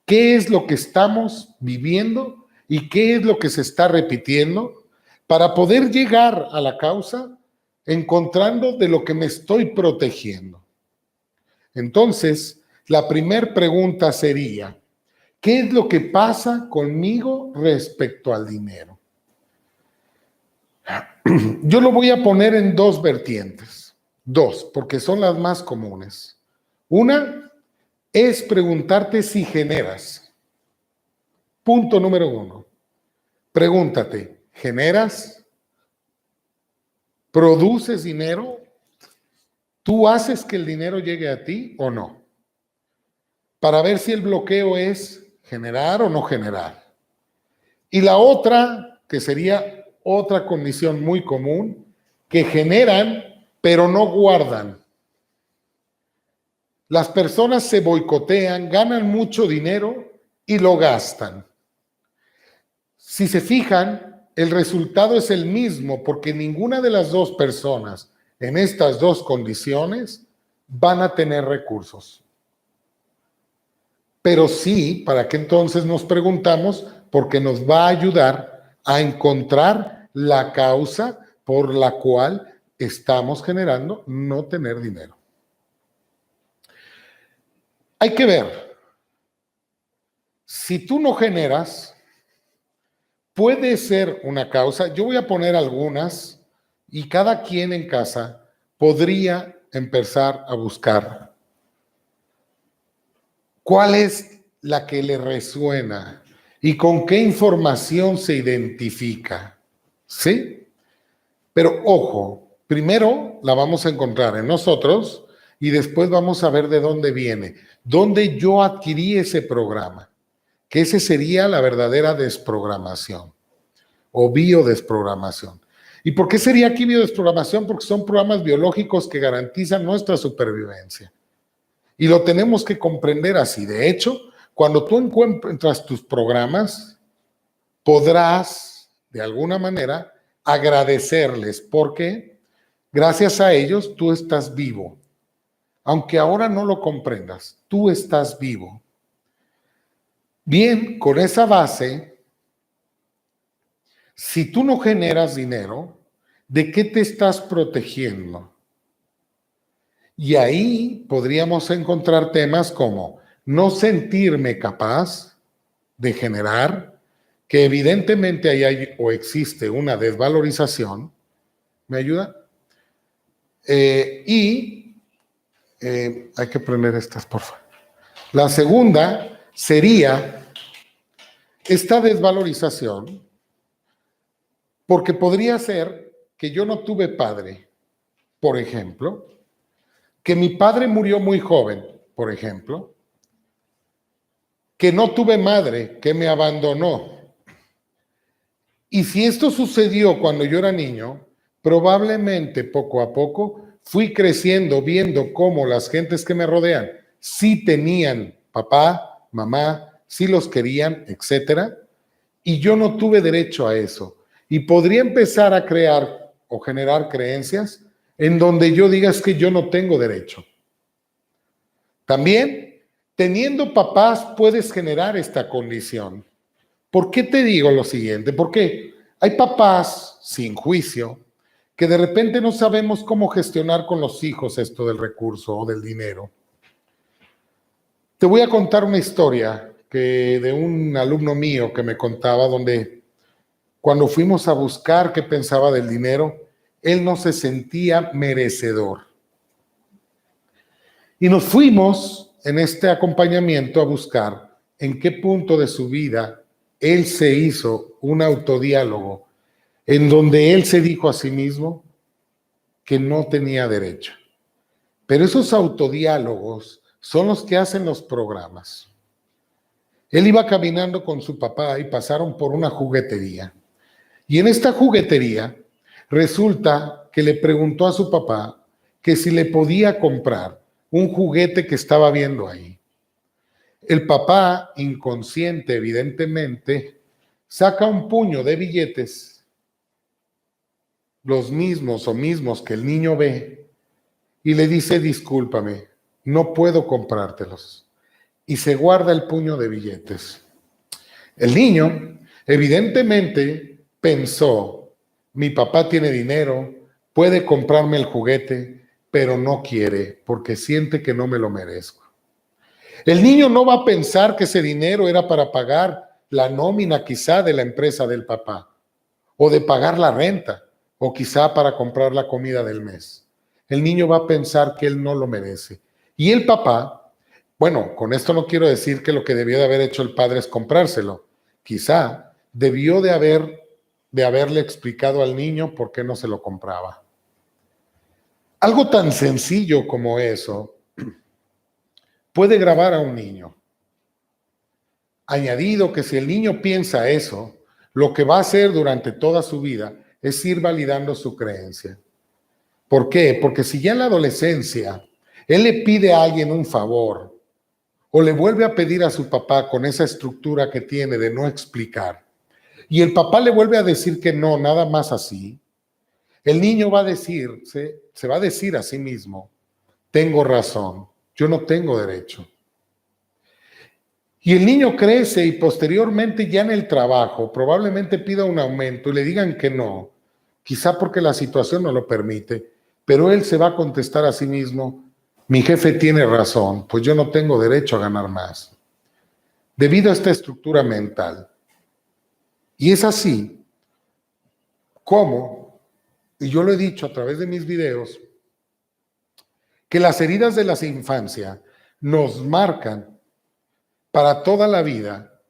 qué es lo que estamos viviendo y qué es lo que se está repitiendo para poder llegar a la causa encontrando de lo que me estoy protegiendo. Entonces, la primera pregunta sería, ¿qué es lo que pasa conmigo respecto al dinero? Yo lo voy a poner en dos vertientes, porque son las más comunes. Una es preguntarte si generas. Punto número 1. Pregúntate, ¿generas? ¿Produces dinero? ¿Tú haces que el dinero llegue a ti o no? Para ver si el bloqueo es generar o no generar. Y la otra, que sería otra condición muy común, que generan pero no guardan. Las personas se boicotean, ganan mucho dinero y lo gastan. Si se fijan, el resultado es el mismo porque ninguna de las dos personas en estas dos condiciones van a tener recursos. Pero sí, ¿para qué entonces nos preguntamos? Porque nos va a ayudar a encontrar la causa por la cual estamos generando no tener dinero. Hay que ver, si tú no generas, puede ser una causa. Yo voy a poner algunas y cada quien en casa podría empezar a buscar cuál es la que le resuena y con qué información se identifica. ¿Sí? Pero ojo, primero la vamos a encontrar en nosotros y después vamos a ver de dónde viene, dónde yo adquirí ese programa, que ese sería la verdadera desprogramación o biodesprogramación. ¿Y por qué sería aquí biodesprogramación? Porque son programas biológicos que garantizan nuestra supervivencia. Y lo tenemos que comprender así. De hecho, cuando tú encuentras tus programas, podrás, de alguna manera, agradecerles, porque gracias a ellos tú estás vivo. Aunque ahora no lo comprendas, tú estás vivo. Bien, con esa base, si tú no generas dinero, ¿de qué te estás protegiendo? Y ahí podríamos encontrar temas como no sentirme capaz de generar, que evidentemente ahí hay o existe una desvalorización. ¿Me ayuda? Hay que prender estas, por favor. La segunda sería esta desvalorización, porque podría ser que yo no tuve padre, por ejemplo, que mi padre murió muy joven, por ejemplo, que no tuve madre, que me abandonó. Y si esto sucedió cuando yo era niño, probablemente poco a poco fui creciendo viendo cómo las gentes que me rodean sí tenían papá, mamá, sí los querían, etcétera, y yo no tuve derecho a eso. Y podría empezar a crear o generar creencias en donde yo diga es que yo no tengo derecho. También, teniendo papás, puedes generar esta condición. ¿Por qué te digo lo siguiente? Porque hay papás sin juicio que de repente no sabemos cómo gestionar con los hijos esto del recurso o del dinero. Te voy a contar una historia de un alumno mío que me contaba donde cuando fuimos a buscar qué pensaba del dinero, él no se sentía merecedor. Y nos fuimos en este acompañamiento a buscar en qué punto de su vida él se hizo un autodiálogo en donde él se dijo a sí mismo que no tenía derecho. Pero esos autodiálogos son los que hacen los programas. Él iba caminando con su papá y pasaron por una juguetería. Y en esta juguetería resulta que le preguntó a su papá que si le podía comprar un juguete que estaba viendo ahí. El papá, inconsciente evidentemente, saca un puño de billetes, los mismos que el niño ve, y le dice, discúlpame, no puedo comprártelos. Y se guarda el puño de billetes. El niño, evidentemente, pensó, mi papá tiene dinero, puede comprarme el juguete, pero no quiere porque siente que no me lo merezco. El niño no va a pensar que ese dinero era para pagar la nómina quizá de la empresa del papá, o de pagar la renta, o quizá para comprar la comida del mes. El niño va a pensar que él no lo merece. Y el papá, bueno, con esto no quiero decir que lo que debió de haber hecho el padre es comprárselo. Quizá debió de haberle explicado al niño por qué no se lo compraba. Algo tan sencillo como eso puede grabar a un niño. Añadido que si el niño piensa eso, lo que va a hacer durante toda su vida es ir validando su creencia. ¿Por qué? Porque si ya en la adolescencia él le pide a alguien un favor o le vuelve a pedir a su papá con esa estructura que tiene de no explicar, y el papá le vuelve a decir que no, nada más así, el niño va a decir, se va a decir a sí mismo, tengo razón, yo no tengo derecho. Y el niño crece y posteriormente ya en el trabajo probablemente pida un aumento y le digan que no, quizá porque la situación no lo permite, pero él se va a contestar a sí mismo, Mi jefe tiene razón, pues yo no tengo derecho a ganar más, debido a esta estructura mental. Y es así como, y yo lo he dicho a través de mis videos, que las heridas de la infancia nos marcan para toda la vida,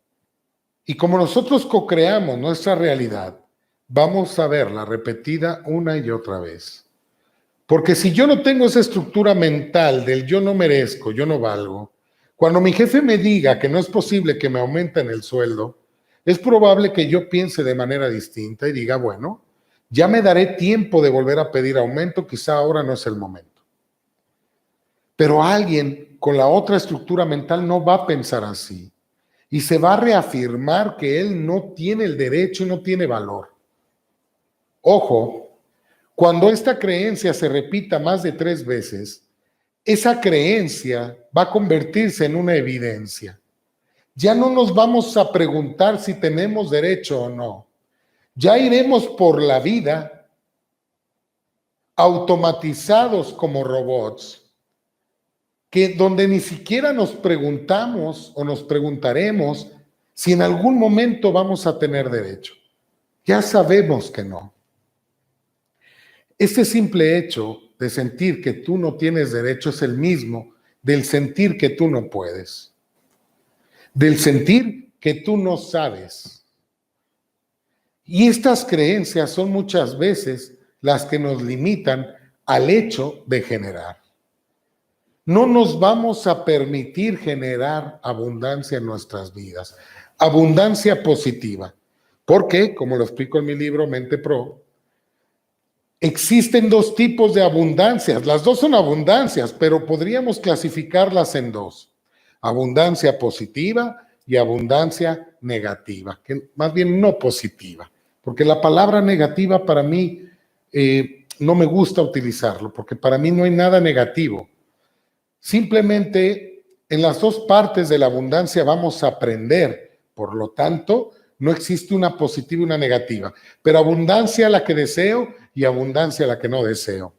y como nosotros co-creamos nuestra realidad, vamos a verla repetida una y otra vez. Porque si yo no tengo esa estructura mental del yo no merezco, yo no valgo, cuando mi jefe me diga que no es posible que me aumenten el sueldo, es probable que yo piense de manera distinta y diga, bueno, ya me daré tiempo de volver a pedir aumento, quizá ahora no es el momento. Pero alguien con la otra estructura mental no va a pensar así y se va a reafirmar que él no tiene el derecho y no tiene valor. Ojo, cuando esta creencia se repita más de 3 veces, esa creencia va a convertirse en una evidencia. Ya no nos vamos a preguntar si tenemos derecho o no. Ya iremos por la vida automatizados como robots, que donde ni siquiera nos preguntamos o nos preguntaremos si en algún momento vamos a tener derecho. Ya sabemos que no. Este simple hecho de sentir que tú no tienes derecho es el mismo del sentir que tú no puedes, del sentir que tú no sabes. Y estas creencias son muchas veces las que nos limitan al hecho de generar. No nos vamos a permitir generar abundancia en nuestras vidas, abundancia positiva, porque, como lo explico en mi libro Mente Pro, existen 2 tipos de abundancias. Las 2 son abundancias, pero podríamos clasificarlas en 2. Abundancia positiva y abundancia negativa, que más bien no positiva, porque la palabra negativa para mí no me gusta utilizarlo, porque para mí no hay nada negativo. Simplemente en las 2 partes de la abundancia vamos a aprender, por lo tanto, no existe una positiva y una negativa, pero abundancia la que deseo y abundancia la que no deseo.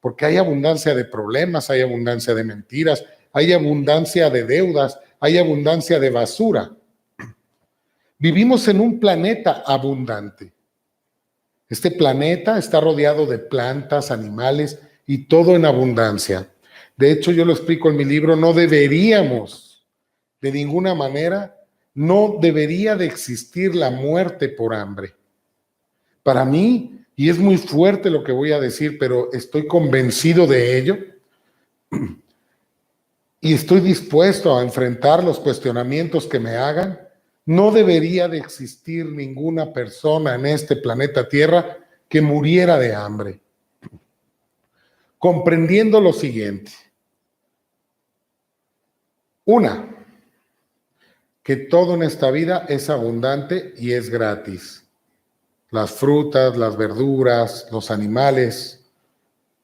Porque hay abundancia de problemas, hay abundancia de mentiras, hay abundancia de deudas, hay abundancia de basura. Vivimos en un planeta abundante. Este planeta está rodeado de plantas, animales y todo en abundancia. De hecho, yo lo explico en mi libro, no deberíamos, de ninguna manera, no debería de existir la muerte por hambre. Para mí, y es muy fuerte lo que voy a decir, pero estoy convencido de ello y estoy dispuesto a enfrentar los cuestionamientos que me hagan, no debería de existir ninguna persona en este planeta Tierra que muriera de hambre. Comprendiendo lo siguiente. Una, que todo en esta vida es abundante y es gratis. Las frutas, las verduras, los animales,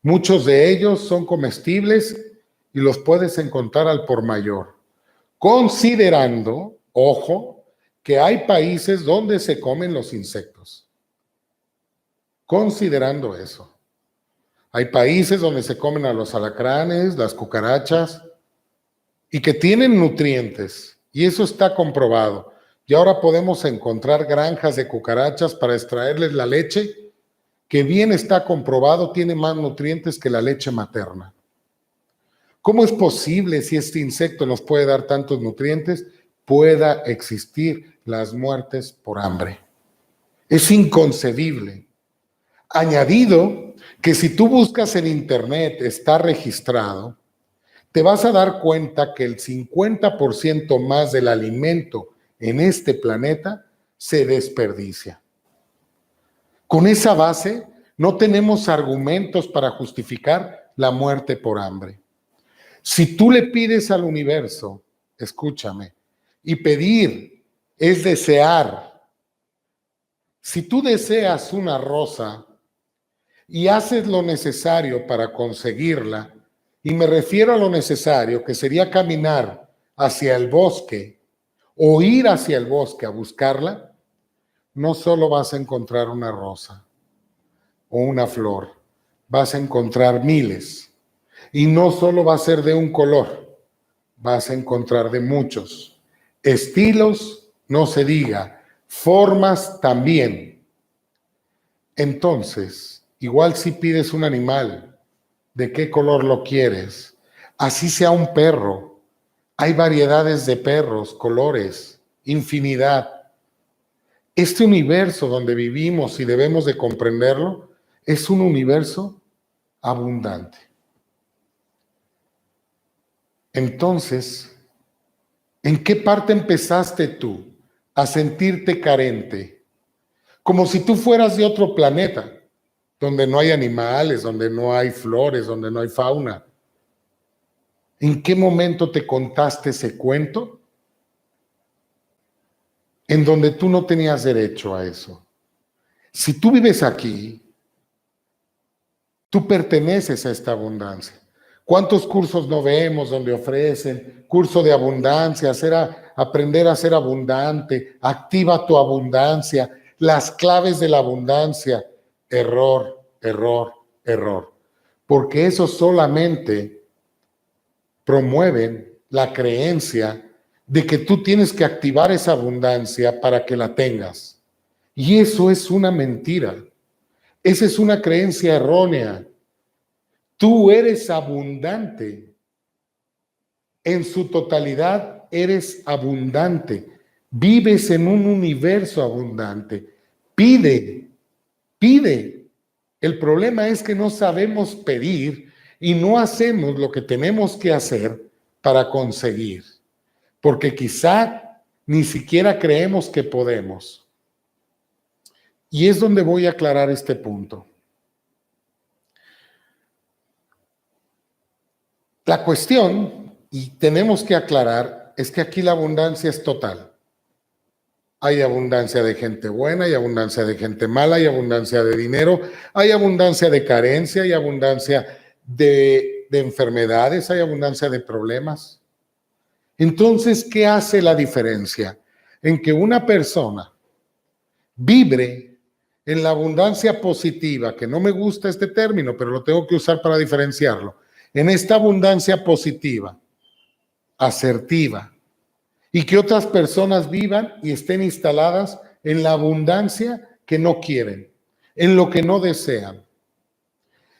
muchos de ellos son comestibles y los puedes encontrar al por mayor. Considerando, ojo, que hay países donde se comen los insectos. Considerando eso. Hay países donde se comen a los alacranes, las cucarachas, y que tienen nutrientes, y eso está comprobado. Y ahora podemos encontrar granjas de cucarachas para extraerles la leche, que bien está comprobado, tiene más nutrientes que la leche materna. ¿Cómo es posible, si este insecto nos puede dar tantos nutrientes, pueda existir las muertes por hambre? Es inconcebible. Añadido que si tú buscas en internet, está registrado, te vas a dar cuenta que el 50% más del alimento en este planeta se desperdicia. Con esa base, no tenemos argumentos para justificar la muerte por hambre. Si tú le pides al universo, escúchame, y pedir es desear. Si tú deseas una rosa y haces lo necesario para conseguirla, y me refiero a lo necesario, que sería caminar hacia el bosque o ir hacia el bosque a buscarla, no solo vas a encontrar una rosa o una flor, vas a encontrar miles. Y no solo va a ser de un color, vas a encontrar de muchos. Estilos, no se diga, formas también. Entonces, igual si pides un animal, ¿de qué color lo quieres? Así sea un perro. Hay variedades de perros, colores, infinidad. Este universo donde vivimos y debemos de comprenderlo es un universo abundante. Entonces, ¿en qué parte empezaste tú a sentirte carente? Como si tú fueras de otro planeta, donde no hay animales, donde no hay flores, donde no hay fauna. ¿En qué momento te contaste ese cuento? En donde tú no tenías derecho a eso. Si tú vives aquí, tú perteneces a esta abundancia. ¿Cuántos cursos no vemos donde ofrecen curso de abundancia, aprender a ser abundante, activa tu abundancia, las claves de la abundancia? Error, error, error. Porque eso solamente promueven la creencia de que tú tienes que activar esa abundancia para que la tengas. Y eso es una mentira. Esa es una creencia errónea. Tú eres abundante. En su totalidad eres abundante. Vives en un universo abundante. Pide, pide. El problema es que no sabemos pedir y no hacemos lo que tenemos que hacer para conseguir. Porque quizá ni siquiera creemos que podemos. Y es donde voy a aclarar este punto. La cuestión, y tenemos que aclarar, es que aquí la abundancia es total. Hay abundancia de gente buena, hay abundancia de gente mala, hay abundancia de dinero, hay abundancia de carencia, hay abundancia de enfermedades, hay abundancia de problemas. Entonces, ¿qué hace la diferencia? En que una persona vibre en la abundancia positiva, que no me gusta este término, pero lo tengo que usar para diferenciarlo, en esta abundancia positiva, asertiva, y que otras personas vivan y estén instaladas en la abundancia que no quieren, en lo que no desean.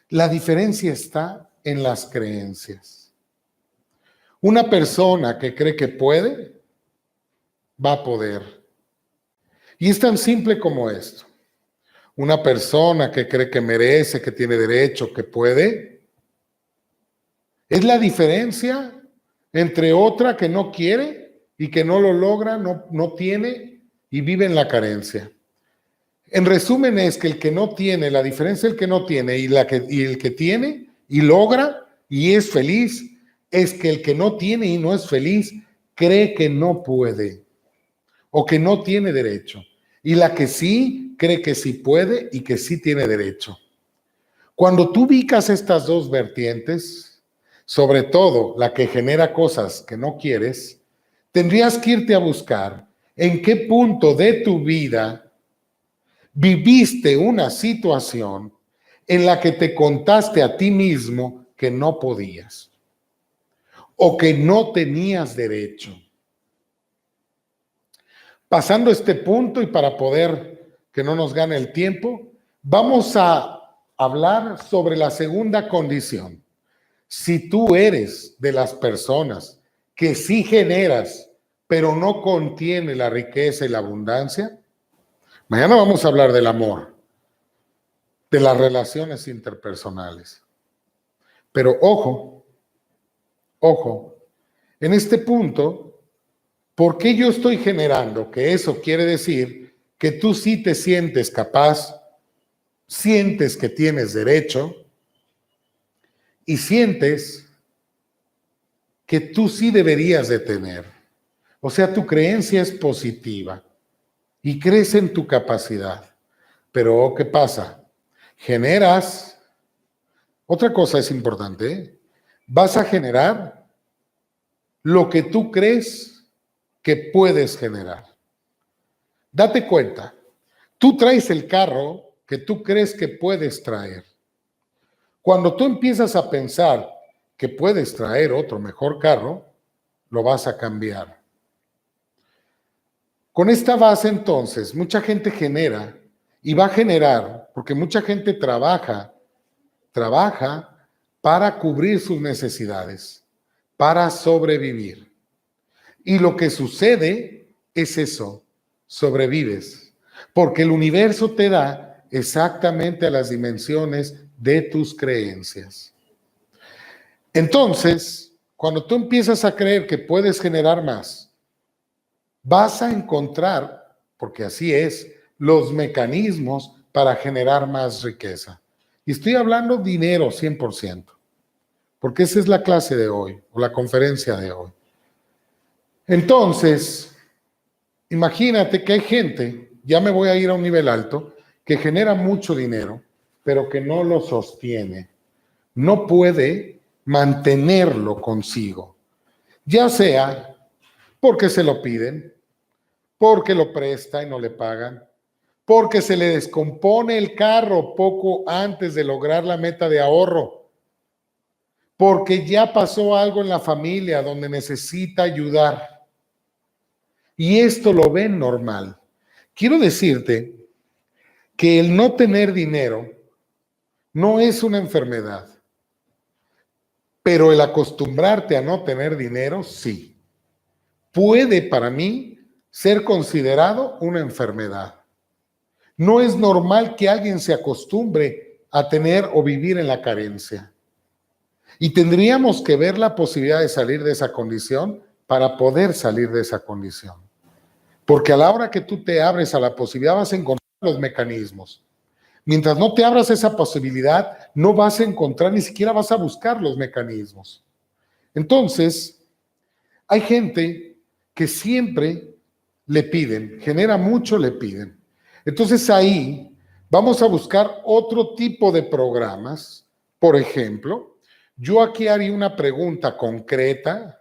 La diferencia está en las creencias. Una persona que cree que puede, va a poder. Y es tan simple como esto. Una persona que cree que merece, que tiene derecho, que puede, es la diferencia entre otra que no quiere y que no lo logra, no tiene y vive en la carencia. En resumen es que el que no tiene, la diferencia del que no tiene y el que tiene y logra y es feliz, es que el que no tiene y no es feliz cree que no puede o que no tiene derecho. Y la que sí cree que sí puede y que sí tiene derecho. Cuando tú ubicas estas dos vertientes, sobre todo la que genera cosas que no quieres, tendrías que irte a buscar en qué punto de tu vida viviste una situación en la que te contaste a ti mismo que no podías o que no tenías derecho. Pasando este punto y para poder que no nos gane el tiempo, vamos a hablar sobre la segunda condición. Si tú eres de las personas que sí generas, pero no contiene la riqueza y la abundancia, mañana vamos a hablar del amor, de las relaciones interpersonales. Pero ojo, ojo, en este punto, ¿por qué yo estoy generando? Que eso quiere decir que tú sí te sientes capaz, sientes que tienes derecho y sientes que tú sí deberías de tener. O sea, tu creencia es positiva y crees en tu capacidad. Pero, ¿qué pasa? Generas, otra cosa es importante, ¿eh? Vas a generar lo que tú crees que puedes generar. Date cuenta, tú traes el carro que tú crees que puedes traer. Cuando tú empiezas a pensar que puedes traer otro mejor carro, lo vas a cambiar. Con esta base, entonces, mucha gente genera y va a generar, porque mucha gente trabaja para cubrir sus necesidades, para sobrevivir. Y lo que sucede es eso, sobrevives, porque el universo te da exactamente a las dimensiones de tus creencias. Entonces, cuando tú empiezas a creer que puedes generar más, vas a encontrar, porque así es, los mecanismos para generar más riqueza. Y estoy hablando dinero 100%, porque esa es la clase de hoy, o la conferencia de hoy. Entonces, imagínate que hay gente, ya me voy a ir a un nivel alto, que genera mucho dinero, pero que no lo sostiene. No puede mantenerlo consigo. Ya sea porque se lo piden, porque lo presta y no le pagan, porque se le descompone el carro poco antes de lograr la meta de ahorro, porque ya pasó algo en la familia donde necesita ayudar. Y esto lo ven normal. Quiero decirte que el no tener dinero no es una enfermedad, pero el acostumbrarte a no tener dinero, sí. Puede para mí ser considerado una enfermedad. No es normal que alguien se acostumbre a tener o vivir en la carencia. Y tendríamos que ver la posibilidad de salir de esa condición para poder salir de esa condición. Porque a la hora que tú te abres a la posibilidad vas a encontrar los mecanismos. Mientras no te abras esa posibilidad, no vas a encontrar, ni siquiera vas a buscar los mecanismos. Entonces, hay gente que siempre le piden, genera mucho, le piden. Entonces ahí vamos a buscar otro tipo de programas. Por ejemplo, yo aquí haría una pregunta concreta,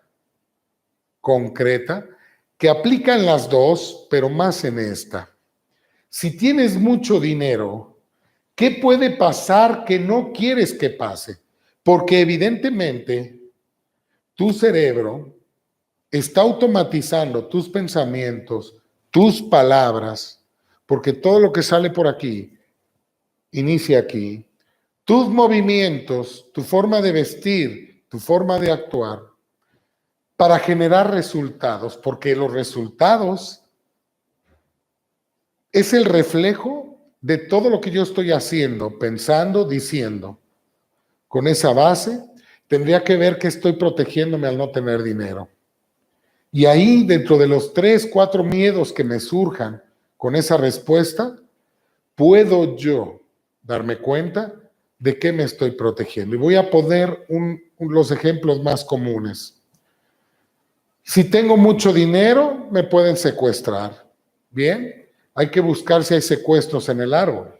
que aplica en las dos, pero más en esta. Si tienes mucho dinero, ¿qué puede pasar que no quieres que pase? Porque evidentemente tu cerebro está automatizando tus pensamientos, tus palabras, porque todo lo que sale por aquí, inicia aquí, tus movimientos, tu forma de vestir, tu forma de actuar, para generar resultados, porque los resultados es el reflejo de todo lo que yo estoy haciendo, pensando, diciendo. Con esa base, tendría que ver que estoy protegiéndome al no tener dinero. Y ahí, dentro de los 3, 4 miedos que me surjan con esa respuesta, puedo yo darme cuenta de qué me estoy protegiendo. Y voy a poner los ejemplos más comunes. Si tengo mucho dinero, me pueden secuestrar. Bien, hay que buscar si hay secuestros en el árbol.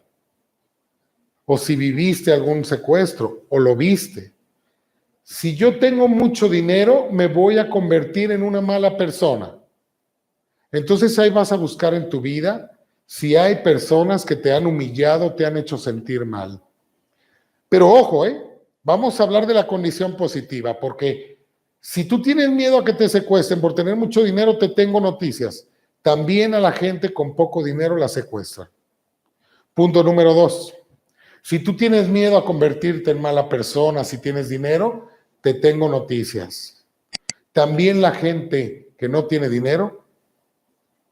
O si viviste algún secuestro, o lo viste. Si yo tengo mucho dinero, me voy a convertir en una mala persona. Entonces ahí vas a buscar en tu vida si hay personas que te han humillado, te han hecho sentir mal. Pero ojo, vamos a hablar de la condición positiva, porque si tú tienes miedo a que te secuestren por tener mucho dinero, te tengo noticias. También a la gente con poco dinero la secuestra. Punto número 2. Si tú tienes miedo a convertirte en mala persona, si tienes dinero, te tengo noticias. También la gente que no tiene dinero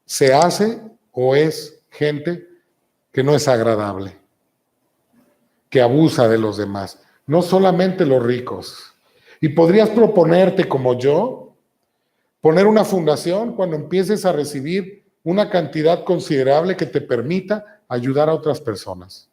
se hace o es gente que no es agradable, que abusa de los demás, no solamente los ricos. Y podrías proponerte, como yo, poner una fundación cuando empieces a recibir una cantidad considerable que te permita ayudar a otras personas.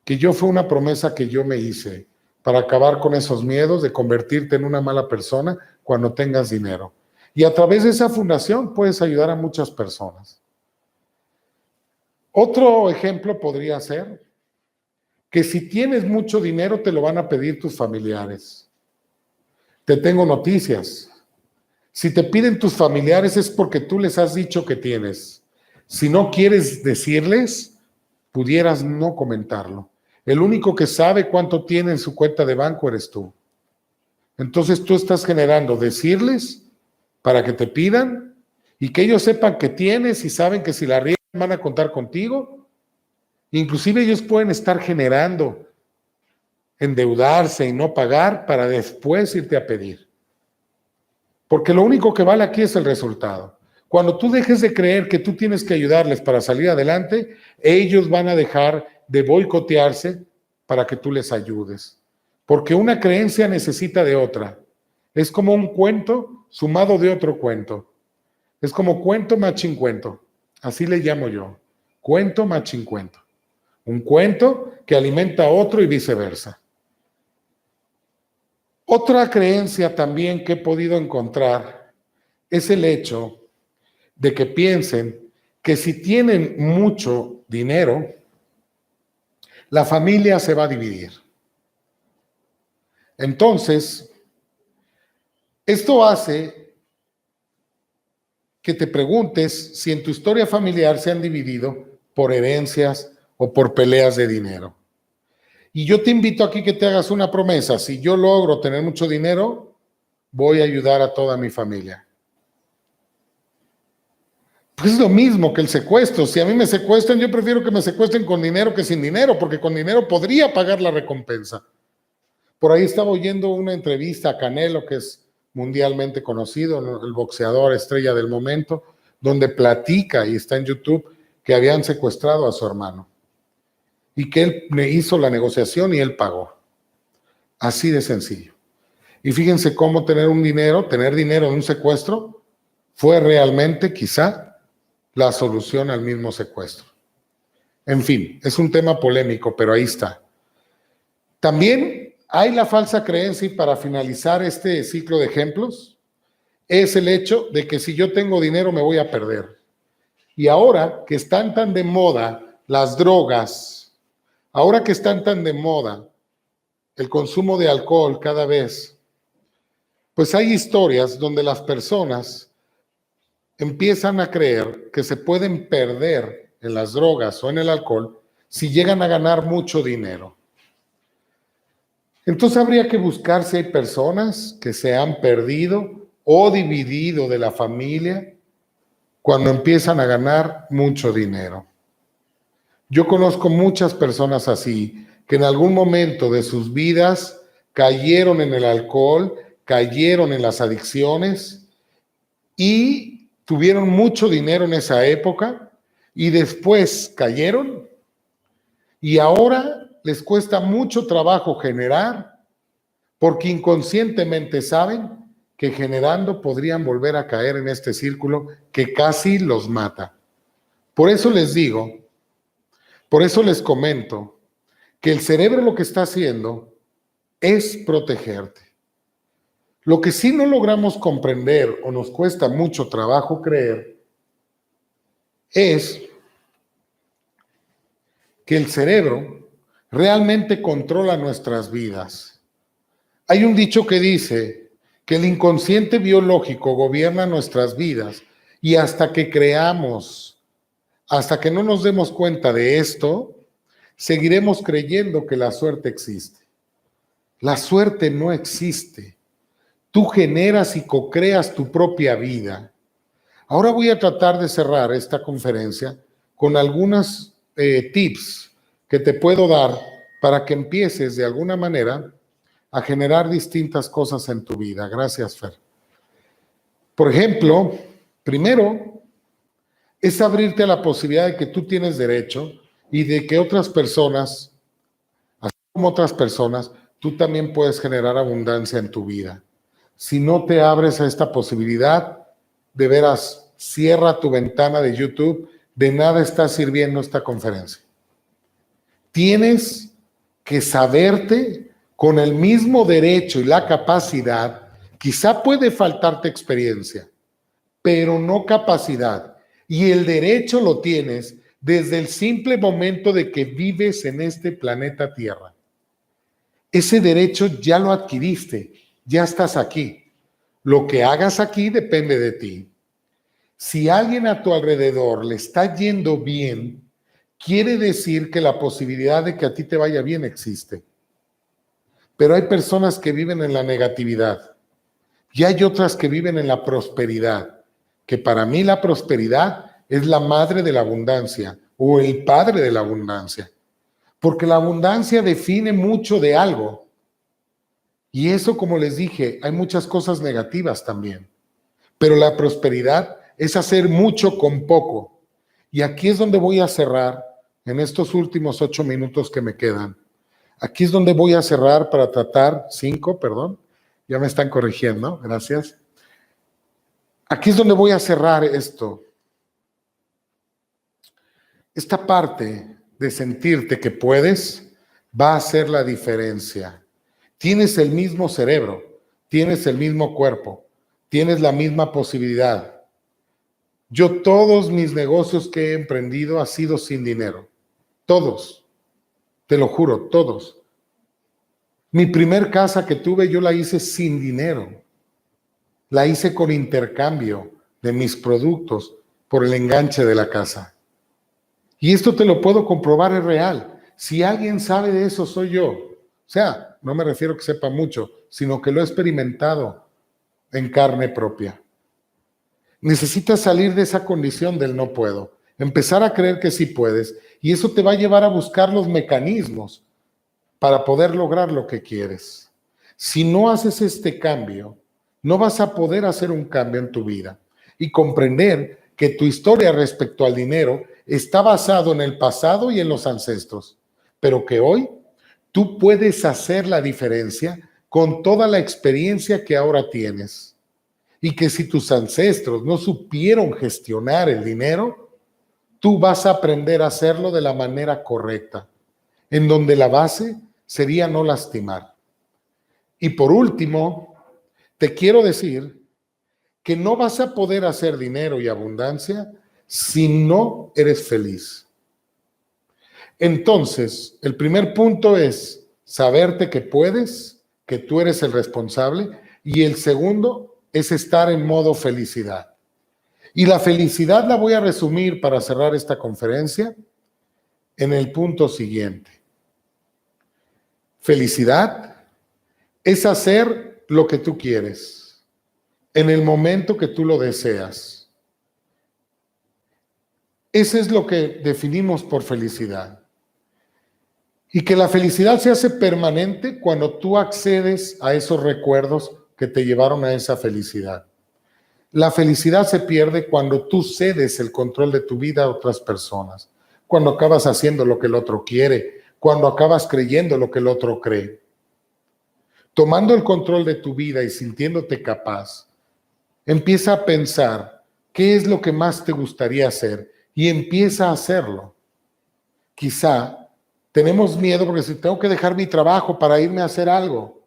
Que yo fue una promesa que yo me hice para acabar con esos miedos de convertirte en una mala persona cuando tengas dinero. Y a través de esa fundación puedes ayudar a muchas personas. Otro ejemplo podría ser que si tienes mucho dinero te lo van a pedir tus familiares. Te tengo noticias. Si te piden tus familiares es porque tú les has dicho que tienes. Si no quieres decirles, pudieras no comentarlo. El único que sabe cuánto tiene en su cuenta de banco eres tú. Entonces tú estás generando decirles para que te pidan y que ellos sepan que tienes y saben que si la riegan van a contar contigo. Inclusive ellos pueden estar generando endeudarse y no pagar para después irte a pedir. Porque lo único que vale aquí es el resultado. Cuando tú dejes de creer que tú tienes que ayudarles para salir adelante, ellos van a dejar de boicotearse para que tú les ayudes. Porque una creencia necesita de otra. Es como un cuento sumado de otro cuento. Es como cuento más chincuento. Así le llamo yo. Cuento más chincuento. Un cuento que alimenta a otro y viceversa. Otra creencia también que he podido encontrar es el hecho de que piensen que si tienen mucho dinero, la familia se va a dividir. Entonces, esto hace que te preguntes si en tu historia familiar se han dividido por herencias o por peleas de dinero. Y yo te invito aquí que te hagas una promesa. Si yo logro tener mucho dinero, voy a ayudar a toda mi familia. Pues es lo mismo que el secuestro. Si a mí me secuestran, yo prefiero que me secuestren con dinero que sin dinero, porque con dinero podría pagar la recompensa. Por ahí estaba oyendo una entrevista a Canelo, que es mundialmente conocido, el boxeador estrella del momento, donde platica, y está en YouTube, que habían secuestrado a su hermano. Y que él hizo la negociación y él pagó. Así de sencillo. Y fíjense cómo tener dinero en un secuestro, fue realmente quizá la solución al mismo secuestro. En fin, es un tema polémico, pero ahí está. También hay la falsa creencia, y para finalizar este ciclo de ejemplos, es el hecho de que si yo tengo dinero me voy a perder. Y ahora que están tan de moda las drogas, ahora que están tan de moda el consumo de alcohol cada vez, pues hay historias donde las personas empiezan a creer que se pueden perder en las drogas o en el alcohol si llegan a ganar mucho dinero. Entonces habría que buscar si hay personas que se han perdido o dividido de la familia cuando empiezan a ganar mucho dinero. Yo conozco muchas personas así, que en algún momento de sus vidas cayeron en el alcohol, cayeron en las adicciones y tuvieron mucho dinero en esa época y después cayeron y ahora les cuesta mucho trabajo generar porque inconscientemente saben que generando podrían volver a caer en este círculo que casi los mata. Por eso les digo, por eso les comento que el cerebro lo que está haciendo es protegerte. Lo que sí no logramos comprender o nos cuesta mucho trabajo creer es que el cerebro realmente controla nuestras vidas. Hay un dicho que dice que el inconsciente biológico gobierna nuestras vidas y hasta que creamos, hasta que no nos demos cuenta de esto, seguiremos creyendo que la suerte existe. La suerte no existe. Tú generas y co-creas tu propia vida. Ahora voy a tratar de cerrar esta conferencia con algunos tips que te puedo dar para que empieces de alguna manera a generar distintas cosas en tu vida. Gracias, Fer. Por ejemplo, primero es abrirte a la posibilidad de que tú tienes derecho y de que otras personas, así como otras personas, tú también puedes generar abundancia en tu vida. Si no te abres a esta posibilidad, de veras, cierra tu ventana de YouTube, de nada está sirviendo esta conferencia. Tienes que saberte con el mismo derecho y la capacidad, quizá puede faltarte experiencia, pero no capacidad. Y el derecho lo tienes desde el simple momento de que vives en este planeta Tierra. Ese derecho ya lo adquiriste, ya estás aquí. Lo que hagas aquí depende de ti. Si alguien a tu alrededor le está yendo bien, quiere decir que la posibilidad de que a ti te vaya bien existe. Pero hay personas que viven en la negatividad y hay otras que viven en la prosperidad, que para mí la prosperidad es la madre de la abundancia o el padre de la abundancia, porque la abundancia define mucho de algo. Y eso, como les dije, hay muchas cosas negativas también. Pero la prosperidad es hacer mucho con poco. Y aquí es donde voy a cerrar, en estos últimos 8 minutos que me quedan. Aquí es donde voy a cerrar para tratar, 5, perdón, ya me están corrigiendo, gracias. Aquí es donde voy a cerrar esto. Esta parte de sentirte que puedes va a hacer la diferencia. Tienes el mismo cerebro, tienes el mismo cuerpo, tienes la misma posibilidad. Yo todos mis negocios que he emprendido ha sido sin dinero. Todos. Te lo juro, todos. Mi primer casa que tuve yo la hice sin dinero. La hice con intercambio de mis productos por el enganche de la casa. Y esto te lo puedo comprobar, es real. Si alguien sabe de eso, soy yo. O sea, no me refiero a que sepa mucho, sino que lo he experimentado en carne propia. Necesitas salir de esa condición del no puedo, empezar a creer que sí puedes, y eso te va a llevar a buscar los mecanismos para poder lograr lo que quieres. Si no haces este cambio, no vas a poder hacer un cambio en tu vida y comprender que tu historia respecto al dinero está basado en el pasado y en los ancestros, pero que hoy tú puedes hacer la diferencia con toda la experiencia que ahora tienes. Y que si tus ancestros no supieron gestionar el dinero, tú vas a aprender a hacerlo de la manera correcta, en donde la base sería no lastimar. Y por último, te quiero decir que no vas a poder hacer dinero y abundancia si no eres feliz. Entonces, el primer punto es saberte que puedes, que tú eres el responsable, y el segundo es estar en modo felicidad. Y la felicidad la voy a resumir para cerrar esta conferencia en el punto siguiente. Felicidad es hacer lo que tú quieres, en el momento que tú lo deseas. Eso es lo que definimos por felicidad. Y que la felicidad se hace permanente cuando tú accedes a esos recuerdos que te llevaron a esa felicidad. La felicidad se pierde cuando tú cedes el control de tu vida a otras personas, cuando acabas haciendo lo que el otro quiere, cuando acabas creyendo lo que el otro cree. Tomando el control de tu vida y sintiéndote capaz, empieza a pensar qué es lo que más te gustaría hacer y empieza a hacerlo. Quizá tenemos miedo porque si tengo que dejar mi trabajo para irme a hacer algo,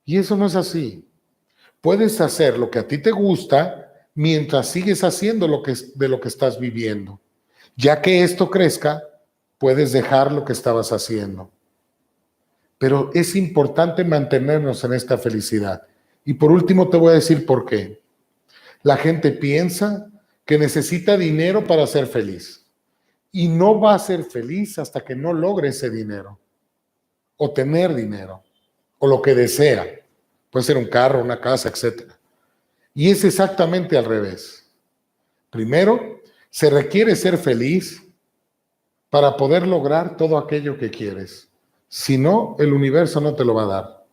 y eso no es así. Puedes hacer lo que a ti te gusta mientras sigues haciendo de lo que estás viviendo. Ya que esto crezca, puedes dejar lo que estabas haciendo. Pero es importante mantenernos en esta felicidad. Y por último te voy a decir por qué. La gente piensa que necesita dinero para ser feliz. Y no va a ser feliz hasta que no logre ese dinero. O tener dinero. O lo que desea. Puede ser un carro, una casa, etc. Y es exactamente al revés. Primero, se requiere ser feliz para poder lograr todo aquello que quieres. Si no, el universo no te lo va a dar.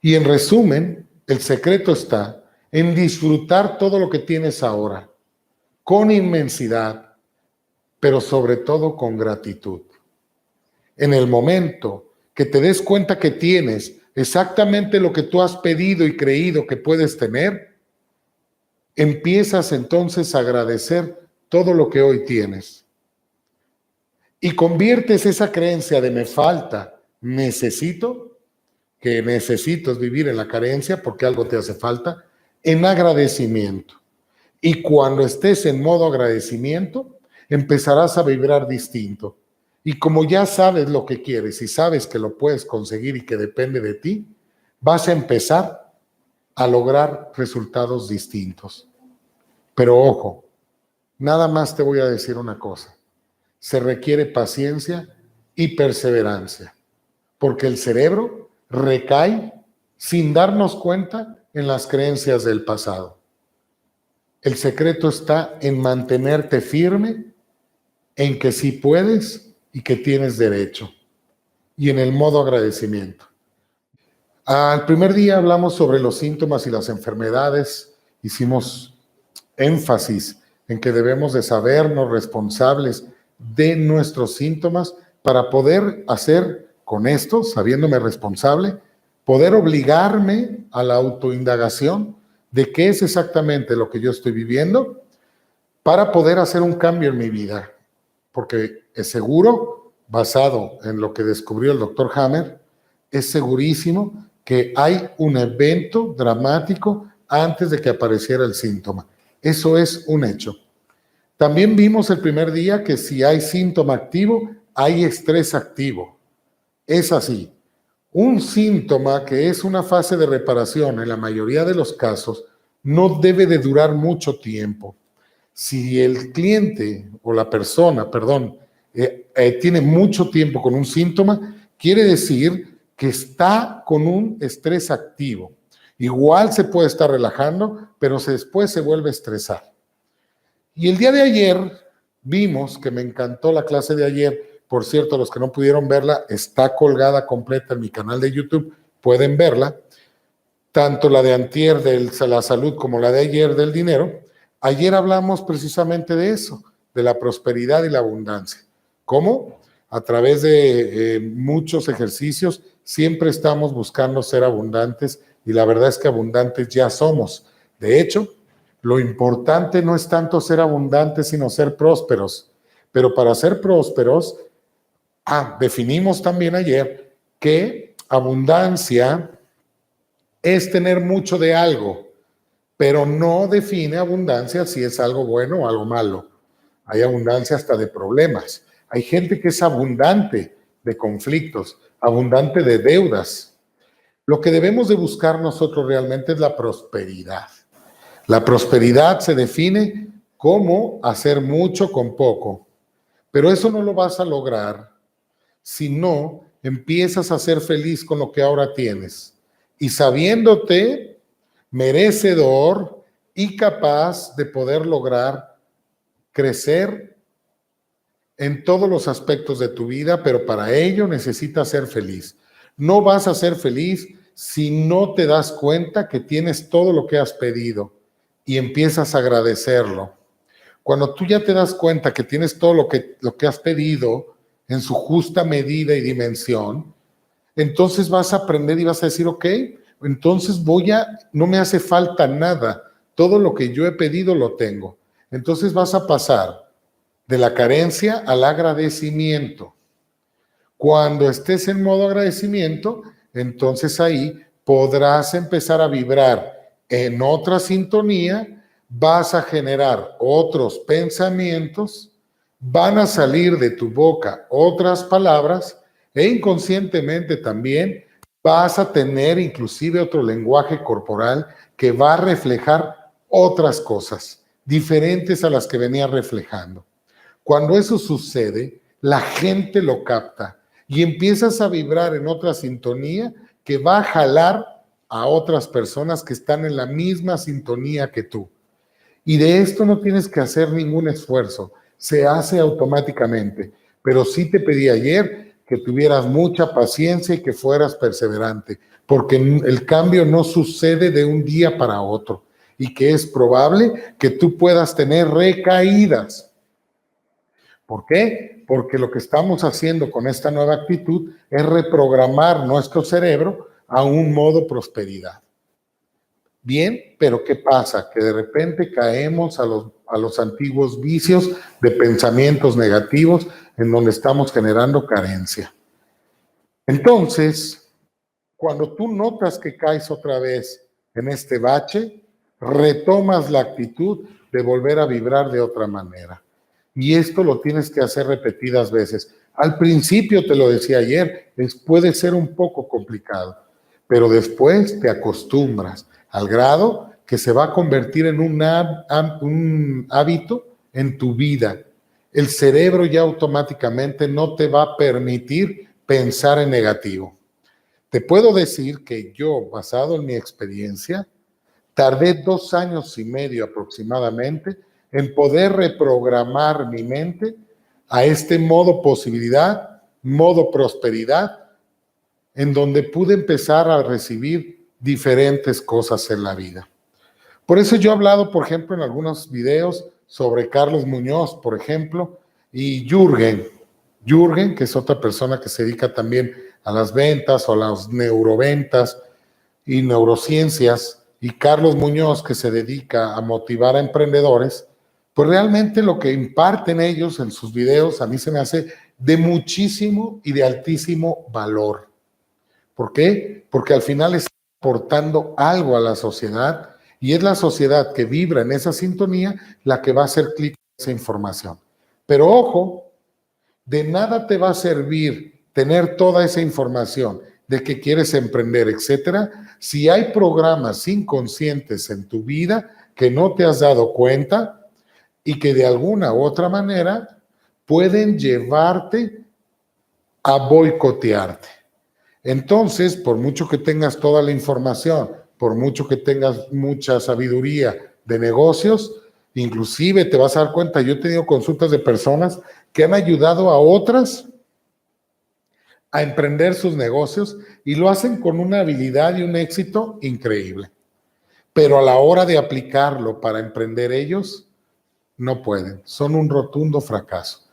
Y en resumen, el secreto está en disfrutar todo lo que tienes ahora, con inmensidad, pero sobre todo con gratitud. En el momento que te des cuenta que tienes exactamente lo que tú has pedido y creído que puedes tener, empiezas entonces a agradecer todo lo que hoy tienes. Y conviertes esa creencia de me falta, necesito, que necesito es vivir en la carencia porque algo te hace falta, en agradecimiento. Y cuando estés en modo agradecimiento, empezarás a vibrar distinto. Y como ya sabes lo que quieres y sabes que lo puedes conseguir y que depende de ti, vas a empezar a lograr resultados distintos. Pero ojo, nada más te voy a decir una cosa. Se requiere paciencia y perseverancia, porque el cerebro recae sin darnos cuenta en las creencias del pasado. El secreto está en mantenerte firme en que sí puedes y que tienes derecho, y en el modo agradecimiento. Al primer día hablamos sobre los síntomas y las enfermedades, hicimos énfasis en que debemos de sabernos responsables de nuestros síntomas para poder hacer con esto, sabiéndome responsable, poder obligarme a la autoindagación de qué es exactamente lo que yo estoy viviendo para poder hacer un cambio en mi vida. Porque es seguro, basado en lo que descubrió el doctor Hammer, es segurísimo que hay un evento dramático antes de que apareciera el síntoma. Eso es un hecho. También vimos el primer día que si hay síntoma activo, hay estrés activo. Es así. Un síntoma que es una fase de reparación en la mayoría de los casos no debe de durar mucho tiempo. Si el cliente o la persona, tiene mucho tiempo con un síntoma, quiere decir que está con un estrés activo. Igual se puede estar relajando, pero después se vuelve a estresar. Y el día de ayer vimos, que me encantó la clase de ayer, por cierto, los que no pudieron verla, está colgada completa en mi canal de YouTube, pueden verla, tanto la de antier de la salud como la de ayer del dinero. Ayer hablamos precisamente de eso, de la prosperidad y la abundancia. ¿Cómo? A través de muchos ejercicios siempre estamos buscando ser abundantes y la verdad es que abundantes ya somos. De hecho, lo importante no es tanto ser abundantes, sino ser prósperos. Pero para ser prósperos, definimos también ayer que abundancia es tener mucho de algo, pero no define abundancia si es algo bueno o algo malo. Hay abundancia hasta de problemas. Hay gente que es abundante de conflictos, abundante de deudas. Lo que debemos de buscar nosotros realmente es la prosperidad. La prosperidad se define como hacer mucho con poco, pero eso no lo vas a lograr si no empiezas a ser feliz con lo que ahora tienes y sabiéndote merecedor y capaz de poder lograr crecer en todos los aspectos de tu vida, pero para ello necesitas ser feliz. No vas a ser feliz si no te das cuenta que tienes todo lo que has pedido y empiezas a agradecerlo. Cuando tú ya te das cuenta que tienes todo lo que has pedido en su justa medida y dimensión, entonces vas a aprender y vas a decir, ok, entonces no me hace falta nada, todo lo que yo he pedido lo tengo. Entonces vas a pasar de la carencia al agradecimiento. Cuando estés en modo agradecimiento, entonces ahí podrás empezar a vibrar en otra sintonía, vas a generar otros pensamientos, van a salir de tu boca otras palabras e inconscientemente también vas a tener inclusive otro lenguaje corporal que va a reflejar otras cosas diferentes a las que venía reflejando. Cuando eso sucede, la gente lo capta y empiezas a vibrar en otra sintonía que va a jalar a otras personas que están en la misma sintonía que tú. Y de esto no tienes que hacer ningún esfuerzo, se hace automáticamente. Pero sí te pedí ayer que tuvieras mucha paciencia y que fueras perseverante, porque el cambio no sucede de un día para otro y que es probable que tú puedas tener recaídas. ¿Por qué? Porque lo que estamos haciendo con esta nueva actitud es reprogramar nuestro cerebro a un modo prosperidad. Bien, pero ¿qué pasa? Que de repente caemos a los antiguos vicios de pensamientos negativos en donde estamos generando carencia. Entonces, cuando tú notas que caes otra vez en este bache, retomas la actitud de volver a vibrar de otra manera. Y esto lo tienes que hacer repetidas veces. Al principio, te lo decía ayer, puede ser un poco complicado, pero después te acostumbras al grado que se va a convertir en un hábito en tu vida. El cerebro ya automáticamente no te va a permitir pensar en negativo. Te puedo decir que yo, basado en mi experiencia, tardé 2 años y medio aproximadamente en poder reprogramar mi mente a este modo posibilidad, modo prosperidad, en donde pude empezar a recibir diferentes cosas en la vida. Por eso yo he hablado, por ejemplo, en algunos videos sobre Carlos Muñoz, por ejemplo, y Jürgen. Jürgen, que es otra persona que se dedica también a las ventas o a las neuroventas y neurociencias, y Carlos Muñoz, que se dedica a motivar a emprendedores, pues realmente lo que imparten ellos en sus videos a mí se me hace de muchísimo y de altísimo valor. ¿Por qué? Porque al final está aportando algo a la sociedad y es la sociedad que vibra en esa sintonía la que va a hacer clic en esa información. Pero ojo, de nada te va a servir tener toda esa información de que quieres emprender, etcétera, si hay programas inconscientes en tu vida que no te has dado cuenta y que de alguna u otra manera pueden llevarte a boicotearte. Entonces, por mucho que tengas toda la información, por mucho que tengas mucha sabiduría de negocios, inclusive te vas a dar cuenta, yo he tenido consultas de personas que han ayudado a otras a emprender sus negocios y lo hacen con una habilidad y un éxito increíble. Pero a la hora de aplicarlo para emprender ellos, no pueden, son un rotundo fracaso.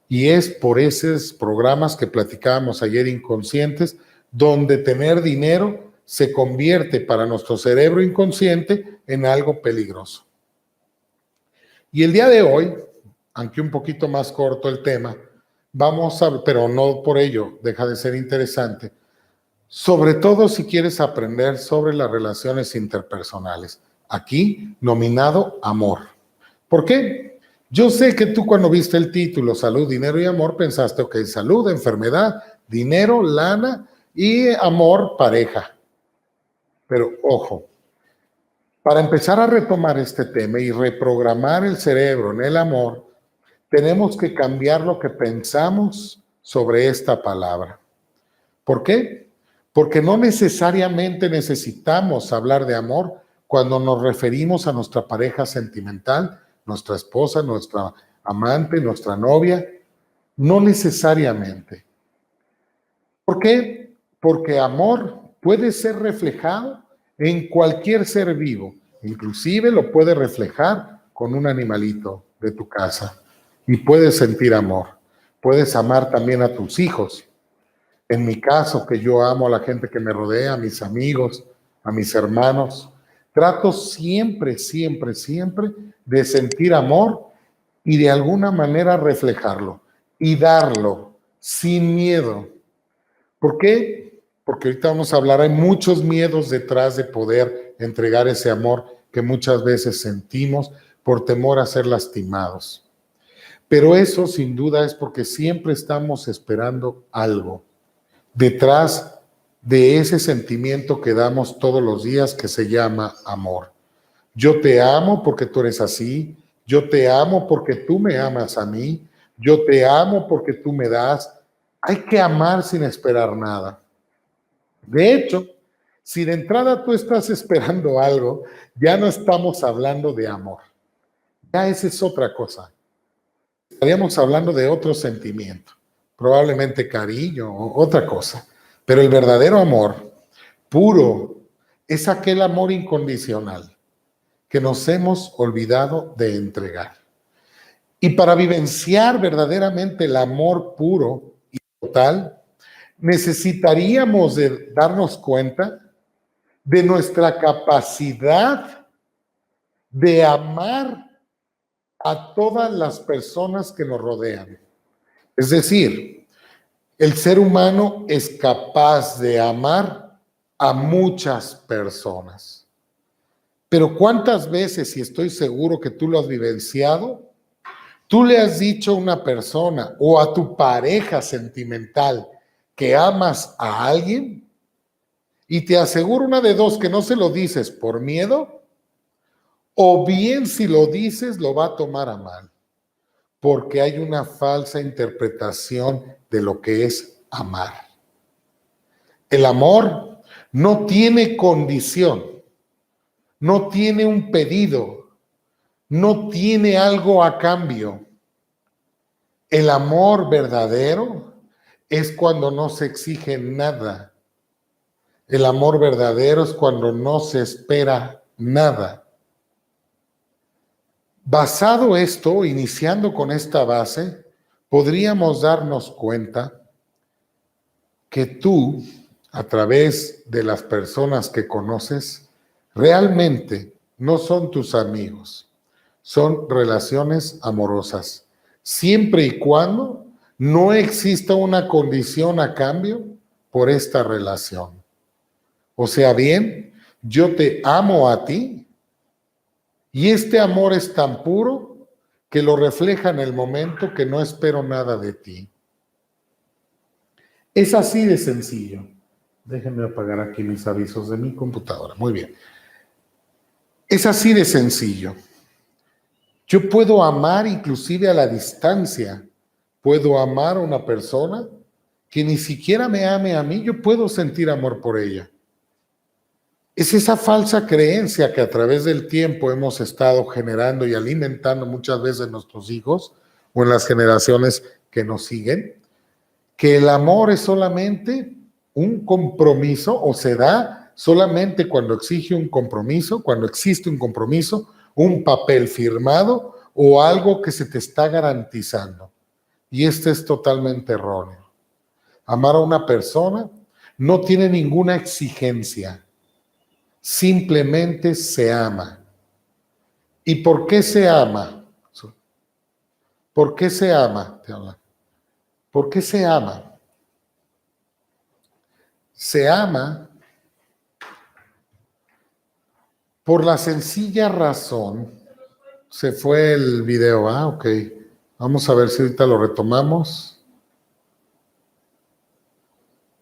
Y es por esos programas que platicábamos ayer inconscientes, donde tener dinero se convierte para nuestro cerebro inconsciente en algo peligroso. Y el día de hoy, aunque un poquito más corto el tema, vamos a, pero no por ello deja de ser interesante, sobre todo si quieres aprender sobre las relaciones interpersonales, aquí nominado amor. ¿Por qué? Yo sé que tú cuando viste el título Salud, Dinero y Amor pensaste, ok, salud, enfermedad, dinero, lana y amor, pareja. Pero ojo, para empezar a retomar este tema y reprogramar el cerebro en el amor, tenemos que cambiar lo que pensamos sobre esta palabra. ¿Por qué? Porque no necesariamente necesitamos hablar de amor cuando nos referimos a nuestra pareja sentimental, nuestra esposa, nuestra amante, nuestra novia. No necesariamente. ¿Por qué? Porque amor puede ser reflejado en cualquier ser vivo. Inclusive lo puede reflejar con un animalito de tu casa. Y puedes sentir amor. Puedes amar también a tus hijos. En mi caso, que yo amo a la gente que me rodea, a mis amigos, a mis hermanos, trato siempre, siempre, siempre de sentir amor y de alguna manera reflejarlo y darlo sin miedo. ¿Por qué? Porque ahorita vamos a hablar, hay muchos miedos detrás de poder entregar ese amor que muchas veces sentimos por temor a ser lastimados. Pero eso sin duda es porque siempre estamos esperando algo detrás de ese sentimiento que damos todos los días que se llama amor. Yo te amo porque tú eres así, yo te amo porque tú me amas a mí, yo te amo porque tú me das. Hay que amar sin esperar nada. De hecho, si de entrada tú estás esperando algo, ya no estamos hablando de amor. Ya esa es otra cosa. Estaríamos hablando de otro sentimiento, probablemente cariño o otra cosa. Pero el verdadero amor puro es aquel amor incondicional que nos hemos olvidado de entregar. Y para vivenciar verdaderamente el amor puro y total, necesitaríamos de darnos cuenta de nuestra capacidad de amar a todas las personas que nos rodean. Es decir, el ser humano es capaz de amar a muchas personas. Pero ¿cuántas veces, y estoy seguro que tú lo has vivenciado, tú le has dicho a una persona o a tu pareja sentimental que amas a alguien? Y te aseguro una de dos, que no se lo dices por miedo, o bien si lo dices lo va a tomar a mal, porque hay una falsa interpretación de lo que es amar. El amor no tiene condición, no tiene un pedido, no tiene algo a cambio. El amor verdadero es cuando no se exige nada. El amor verdadero es cuando no se espera nada. Basado esto, iniciando con esta base, podríamos darnos cuenta que tú, a través de las personas que conoces, realmente no son tus amigos, son relaciones amorosas, siempre y cuando no exista una condición a cambio por esta relación. O sea, bien, yo te amo a ti y este amor es tan puro que lo refleja en el momento que no espero nada de ti. Es así de sencillo. Déjenme apagar aquí mis avisos de mi computadora. Muy bien. Es así de sencillo. Yo puedo amar inclusive a la distancia. Puedo amar a una persona que ni siquiera me ame a mí. Yo puedo sentir amor por ella. Es esa falsa creencia que a través del tiempo hemos estado generando y alimentando muchas veces en nuestros hijos o en las generaciones que nos siguen, que el amor es solamente un compromiso o se da solamente cuando existe un compromiso, un papel firmado o algo que se te está garantizando. Y este es totalmente erróneo. Amar a una persona no tiene ninguna exigencia, simplemente se ama. ¿Y por qué se ama? ¿Por qué se ama? ¿Por qué se ama? Se ama por la sencilla razón. Se fue el video, ok. Vamos a ver si ahorita lo retomamos.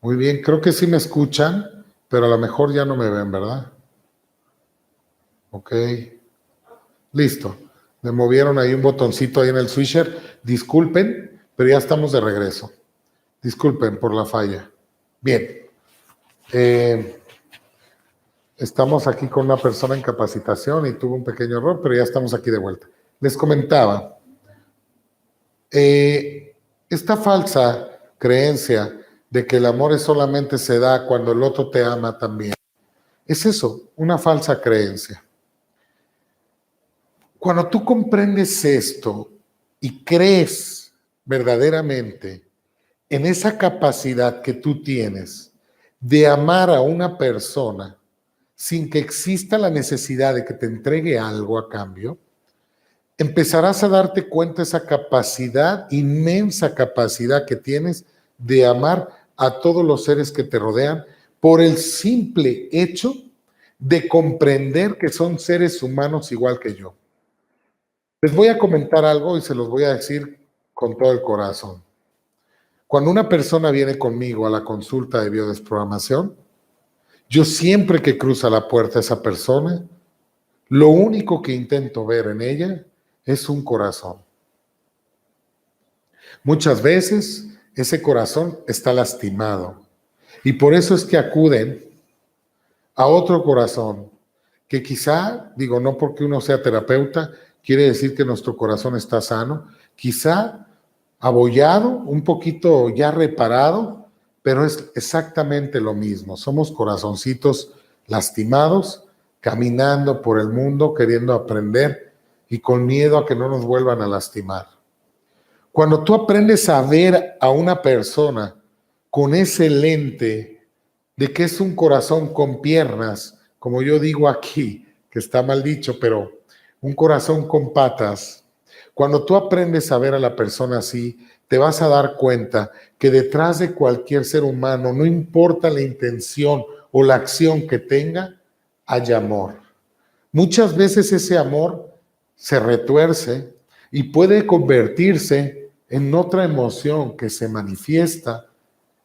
Muy bien, creo que sí me escuchan, pero a lo mejor ya no me ven, ¿verdad? Ok. Listo. Me movieron ahí un botoncito ahí en el switcher. Disculpen, pero ya estamos de regreso. Disculpen por la falla. Bien. Estamos aquí con una persona en capacitación y tuvo un pequeño error, pero ya estamos aquí de vuelta. Les comentaba, esta falsa creencia de que el amor solamente se da cuando el otro te ama también. Es eso, una falsa creencia. Cuando tú comprendes esto y crees verdaderamente en esa capacidad que tú tienes de amar a una persona sin que exista la necesidad de que te entregue algo a cambio, empezarás a darte cuenta de esa capacidad, inmensa capacidad que tienes de amar a todos los seres que te rodean por el simple hecho de comprender que son seres humanos igual que yo. Les voy a comentar algo y se los voy a decir con todo el corazón. Cuando una persona viene conmigo a la consulta de biodesprogramación, yo siempre que cruza la puerta esa persona, lo único que intento ver en ella es un corazón. Muchas veces ese corazón está lastimado y por eso es que acuden a otro corazón que quizá, digo, no porque uno sea terapeuta, quiere decir que nuestro corazón está sano, quizá abollado, un poquito ya reparado, pero es exactamente lo mismo. Somos corazoncitos lastimados, caminando por el mundo, queriendo aprender y con miedo a que no nos vuelvan a lastimar. Cuando tú aprendes a ver a una persona con ese lente de que es un corazón con piernas, como yo digo aquí, que está mal dicho, pero un corazón con patas, cuando tú aprendes a ver a la persona así, te vas a dar cuenta que detrás de cualquier ser humano, no importa la intención o la acción que tenga, hay amor. Muchas veces ese amor se retuerce y puede convertirse en otra emoción que se manifiesta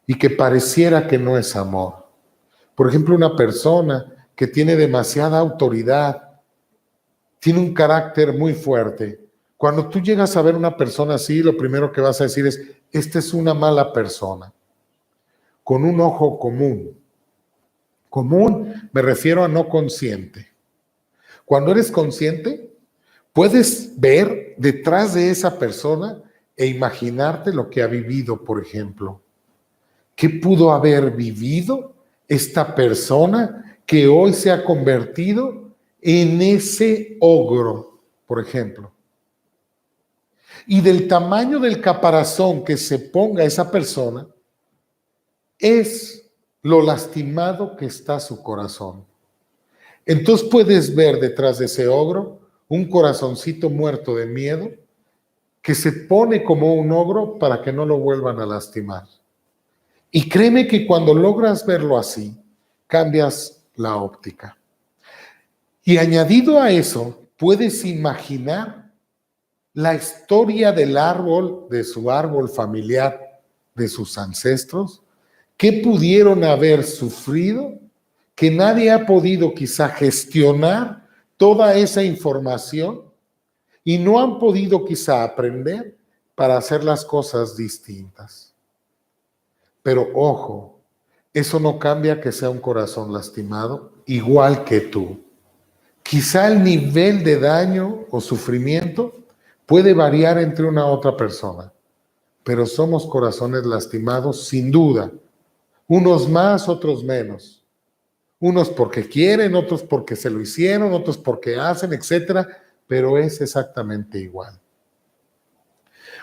y que pareciera que no es amor. Por ejemplo, una persona que tiene demasiada autoridad, tiene un carácter muy fuerte. Cuando tú llegas a ver una persona así, lo primero que vas a decir es, esta es una mala persona. con un ojo común. Común me refiero a no consciente. Cuando eres consciente, puedes ver detrás de esa persona e imaginarte lo que ha vivido, por ejemplo. ¿Qué pudo haber vivido esta persona que hoy se ha convertido en ese ogro, por ejemplo? Y del tamaño del caparazón que se ponga esa persona es lo lastimado que está su corazón. Entonces puedes ver detrás de ese ogro un corazoncito muerto de miedo que se pone como un ogro para que no lo vuelvan a lastimar. Y créeme que cuando logras verlo así, cambias la óptica. Y añadido a eso, puedes imaginar la historia del árbol, de su árbol familiar, de sus ancestros, que pudieron haber sufrido, que nadie ha podido quizá gestionar toda esa información y no han podido quizá aprender para hacer las cosas distintas. Pero ojo, eso no cambia que sea un corazón lastimado, igual que tú. Quizá el nivel de daño o sufrimiento puede variar entre una u otra persona, pero somos corazones lastimados sin duda. Unos más, otros menos. Unos porque quieren, otros porque se lo hicieron, otros porque hacen, etcétera, pero es exactamente igual.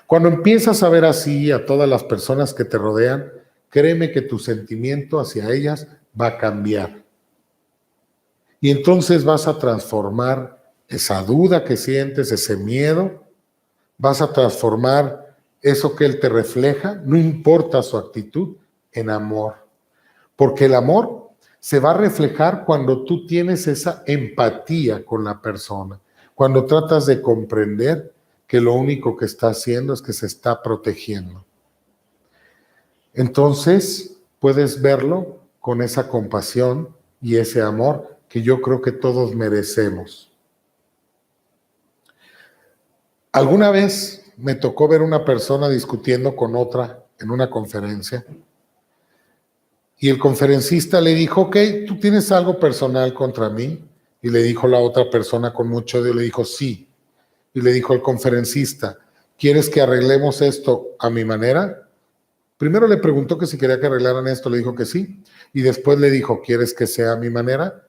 Cuando empiezas a ver así a todas las personas que te rodean, créeme que tu sentimiento hacia ellas va a cambiar. Y entonces vas a transformar esa duda que sientes, ese miedo, vas a transformar eso que él te refleja, no importa su actitud, en amor. Porque el amor se va a reflejar cuando tú tienes esa empatía con la persona, cuando tratas de comprender que lo único que está haciendo es que se está protegiendo. Entonces, puedes verlo con esa compasión y ese amor que yo creo que todos merecemos. Alguna vez me tocó ver una persona discutiendo con otra en una conferencia y el conferencista le dijo, ok, ¿tú tienes algo personal contra mí? Y le dijo la otra persona con mucho odio, le dijo, sí. Y le dijo el conferencista, ¿quieres que arreglemos esto a mi manera? Primero le preguntó que si quería que arreglaran esto, le dijo que sí. Y después le dijo, ¿quieres que sea a mi manera?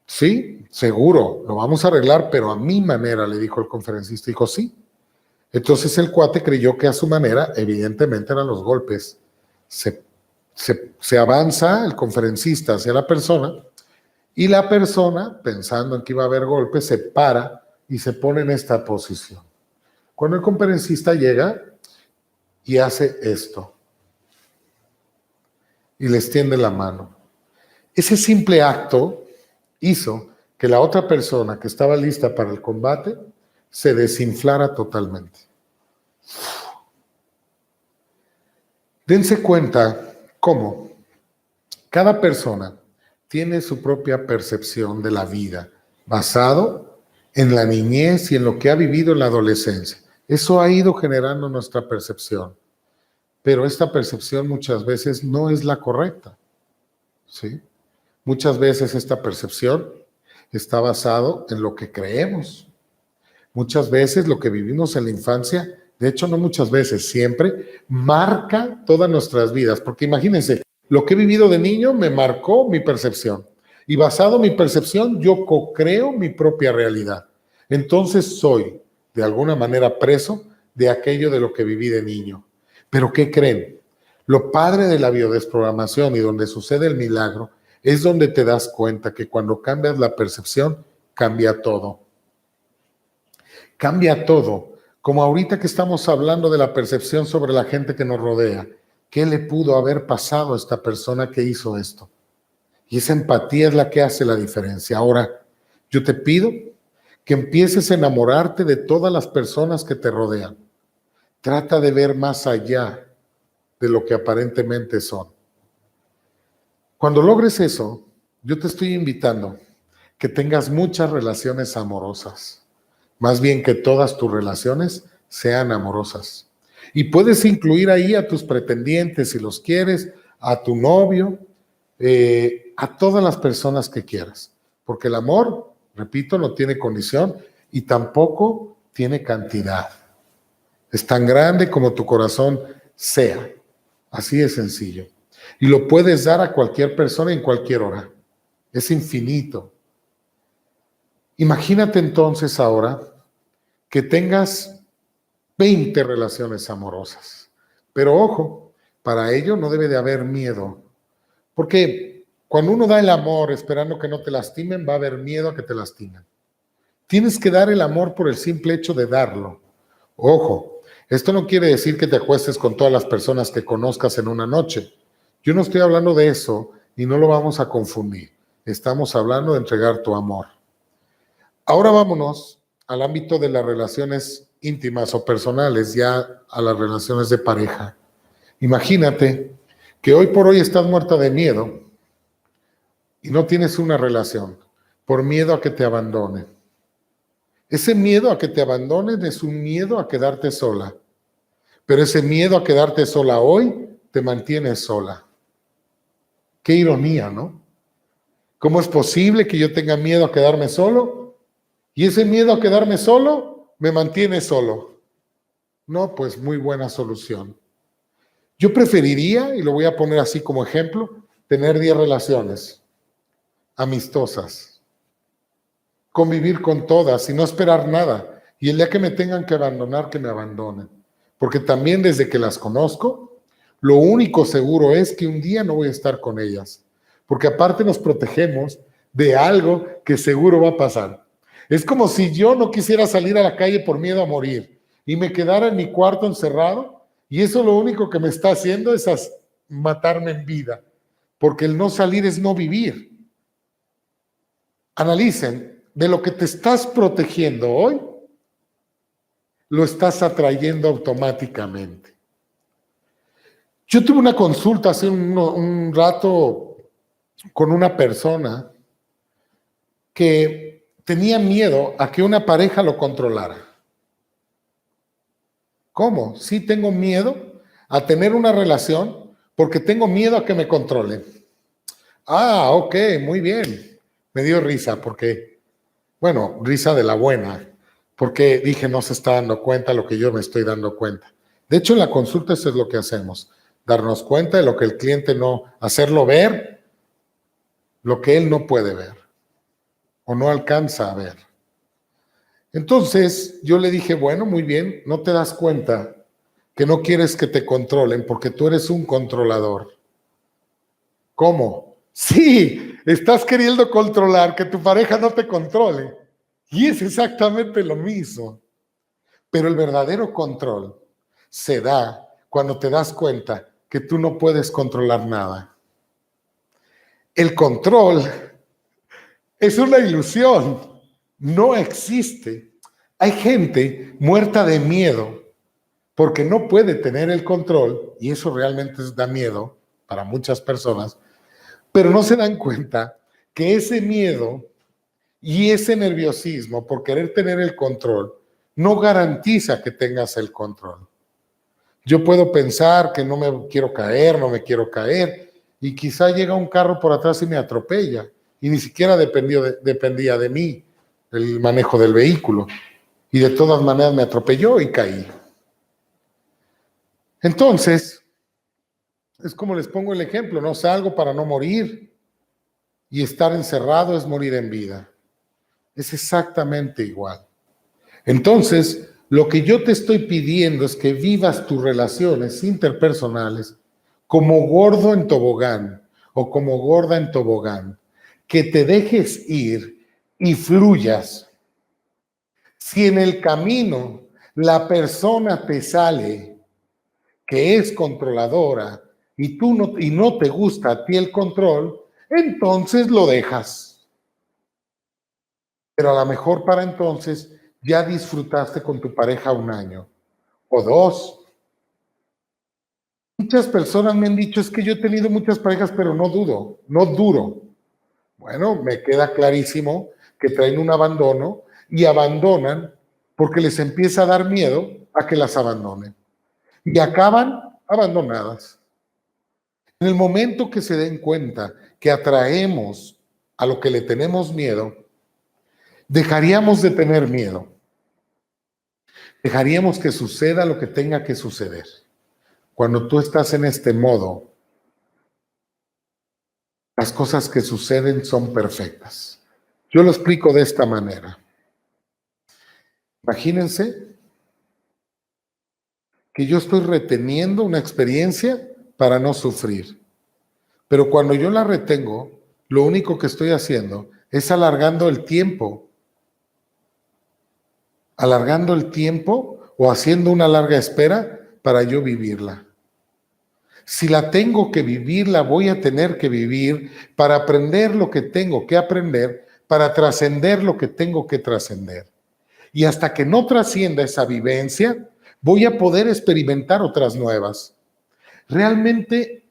Sí, seguro, lo vamos a arreglar, pero a mi manera, le dijo el conferencista. Dijo, sí. Entonces el cuate creyó que a su manera, evidentemente eran los golpes. Se avanza el conferencista hacia la persona y la persona, pensando en que iba a haber golpes, se para y se pone en esta posición. Cuando el conferencista llega y hace esto y le extiende la mano, ese simple acto hizo que la otra persona que estaba lista para el combate se desinflara totalmente. Dense cuenta cómo cada persona tiene su propia percepción de la vida, basado en la niñez y en lo que ha vivido en la adolescencia. Eso ha ido generando nuestra percepción, pero esta percepción muchas veces no es la correcta, ¿sí? Muchas veces esta percepción está basado en lo que creemos. Muchas veces lo que vivimos en la infancia, de hecho no muchas veces, siempre, marca todas nuestras vidas. Porque imagínense, lo que he vivido de niño me marcó mi percepción. Y basado en mi percepción, yo co-creo mi propia realidad. Entonces soy, de alguna manera, preso de aquello de lo que viví de niño. ¿Pero qué creen? Lo padre de la biodesprogramación y donde sucede el milagro es donde te das cuenta que cuando cambias la percepción, cambia todo. Cambia todo. Como ahorita que estamos hablando de la percepción sobre la gente que nos rodea. ¿Qué le pudo haber pasado a esta persona que hizo esto? Y esa empatía es la que hace la diferencia. Ahora, yo te pido que empieces a enamorarte de todas las personas que te rodean. Trata de ver más allá de lo que aparentemente son. Cuando logres eso, yo te estoy invitando que tengas muchas relaciones amorosas. Más bien que todas tus relaciones sean amorosas. Y puedes incluir ahí a tus pretendientes si los quieres, a tu novio, a todas las personas que quieras. Porque el amor, repito, no tiene condición y tampoco tiene cantidad. Es tan grande como tu corazón sea. Así de sencillo. Y lo puedes dar a cualquier persona en cualquier hora. Es infinito. Imagínate entonces ahora que tengas 20 relaciones amorosas. Pero ojo, para ello no debe de haber miedo. Porque cuando uno da el amor esperando que no te lastimen, va a haber miedo a que te lastimen. Tienes que dar el amor por el simple hecho de darlo. Ojo, esto no quiere decir que te acuestes con todas las personas que conozcas en una noche. Yo no estoy hablando de eso y no lo vamos a confundir. Estamos hablando de entregar tu amor. Ahora vámonos al ámbito de las relaciones íntimas o personales, ya a las relaciones de pareja. Imagínate que hoy por hoy estás muerta de miedo y no tienes una relación por miedo a que te abandonen. Ese miedo a que te abandonen es un miedo a quedarte sola, pero ese miedo a quedarte sola hoy te mantiene sola. Qué ironía, ¿no? ¿Cómo es posible que yo tenga miedo a quedarme solo y ese miedo a quedarme solo me mantiene solo? No, pues muy buena solución. Yo preferiría, y lo voy a poner así como ejemplo, tener 10 relaciones amistosas, convivir con todas y no esperar nada. Y el día que me tengan que abandonar, que me abandonen. Porque también desde que las conozco, lo único seguro es que un día no voy a estar con ellas. Porque aparte nos protegemos de algo que seguro va a pasar. Es como si yo no quisiera salir a la calle por miedo a morir y me quedara en mi cuarto encerrado y eso lo único que me está haciendo es matarme en vida. Porque el no salir es no vivir. Analicen, de lo que te estás protegiendo hoy, lo estás atrayendo automáticamente. Yo tuve una consulta hace un rato con una persona que tenía miedo a que una pareja lo controlara. ¿Cómo? Sí, tengo miedo a tener una relación porque tengo miedo a que me controlen. Ah, ok, muy bien. Me dio risa porque, bueno, risa de la buena, porque dije no se está dando cuenta lo que yo me estoy dando cuenta. De hecho, en la consulta eso es lo que hacemos, darnos cuenta de lo que el cliente no, hacerlo ver lo que él no puede ver o no alcanza a ver. Entonces yo le dije, bueno, muy bien, no te das cuenta que no quieres que te controlen porque tú eres un controlador. ¿Cómo? Sí, estás queriendo controlar que tu pareja no te controle. Y es exactamente lo mismo. Pero el verdadero control se da cuando te das cuenta que tú no puedes controlar nada. El control es una ilusión, no existe. Hay gente muerta de miedo porque no puede tener el control, y eso realmente da miedo para muchas personas, pero no se dan cuenta que ese miedo y ese nerviosismo por querer tener el control no garantiza que tengas el control. Yo puedo pensar que no me quiero caer, no me quiero caer, y quizá llega un carro por atrás y me atropella, y ni siquiera dependía de mí el manejo del vehículo, y de todas maneras me atropelló y caí. Entonces, es como les pongo el ejemplo, no salgo para no morir, y estar encerrado es morir en vida. Es exactamente igual. Entonces, lo que yo te estoy pidiendo es que vivas tus relaciones interpersonales como gordo en tobogán o como gorda en tobogán, que te dejes ir y fluyas. Si en el camino la persona te sale que es controladora y no te gusta a ti el control, entonces lo dejas. Pero a lo mejor para entonces ya disfrutaste con tu pareja 1 año o 2. Muchas personas me han dicho, es que yo he tenido muchas parejas, pero no duro. Bueno, me queda clarísimo que traen un abandono y abandonan porque les empieza a dar miedo a que las abandonen. Y acaban abandonadas. En el momento que se den cuenta que atraemos a lo que le tenemos miedo, dejaríamos de tener miedo. Dejaríamos que suceda lo que tenga que suceder. Cuando tú estás en este modo, las cosas que suceden son perfectas. Yo lo explico de esta manera. Imagínense que yo estoy reteniendo una experiencia para no sufrir. Pero cuando yo la retengo, lo único que estoy haciendo es alargando el tiempo o haciendo una larga espera para yo vivirla. Si la tengo que vivir, la voy a tener que vivir para aprender lo que tengo que aprender, para trascender lo que tengo que trascender. Y hasta que no trascienda esa vivencia, voy a poder experimentar otras nuevas. Realmente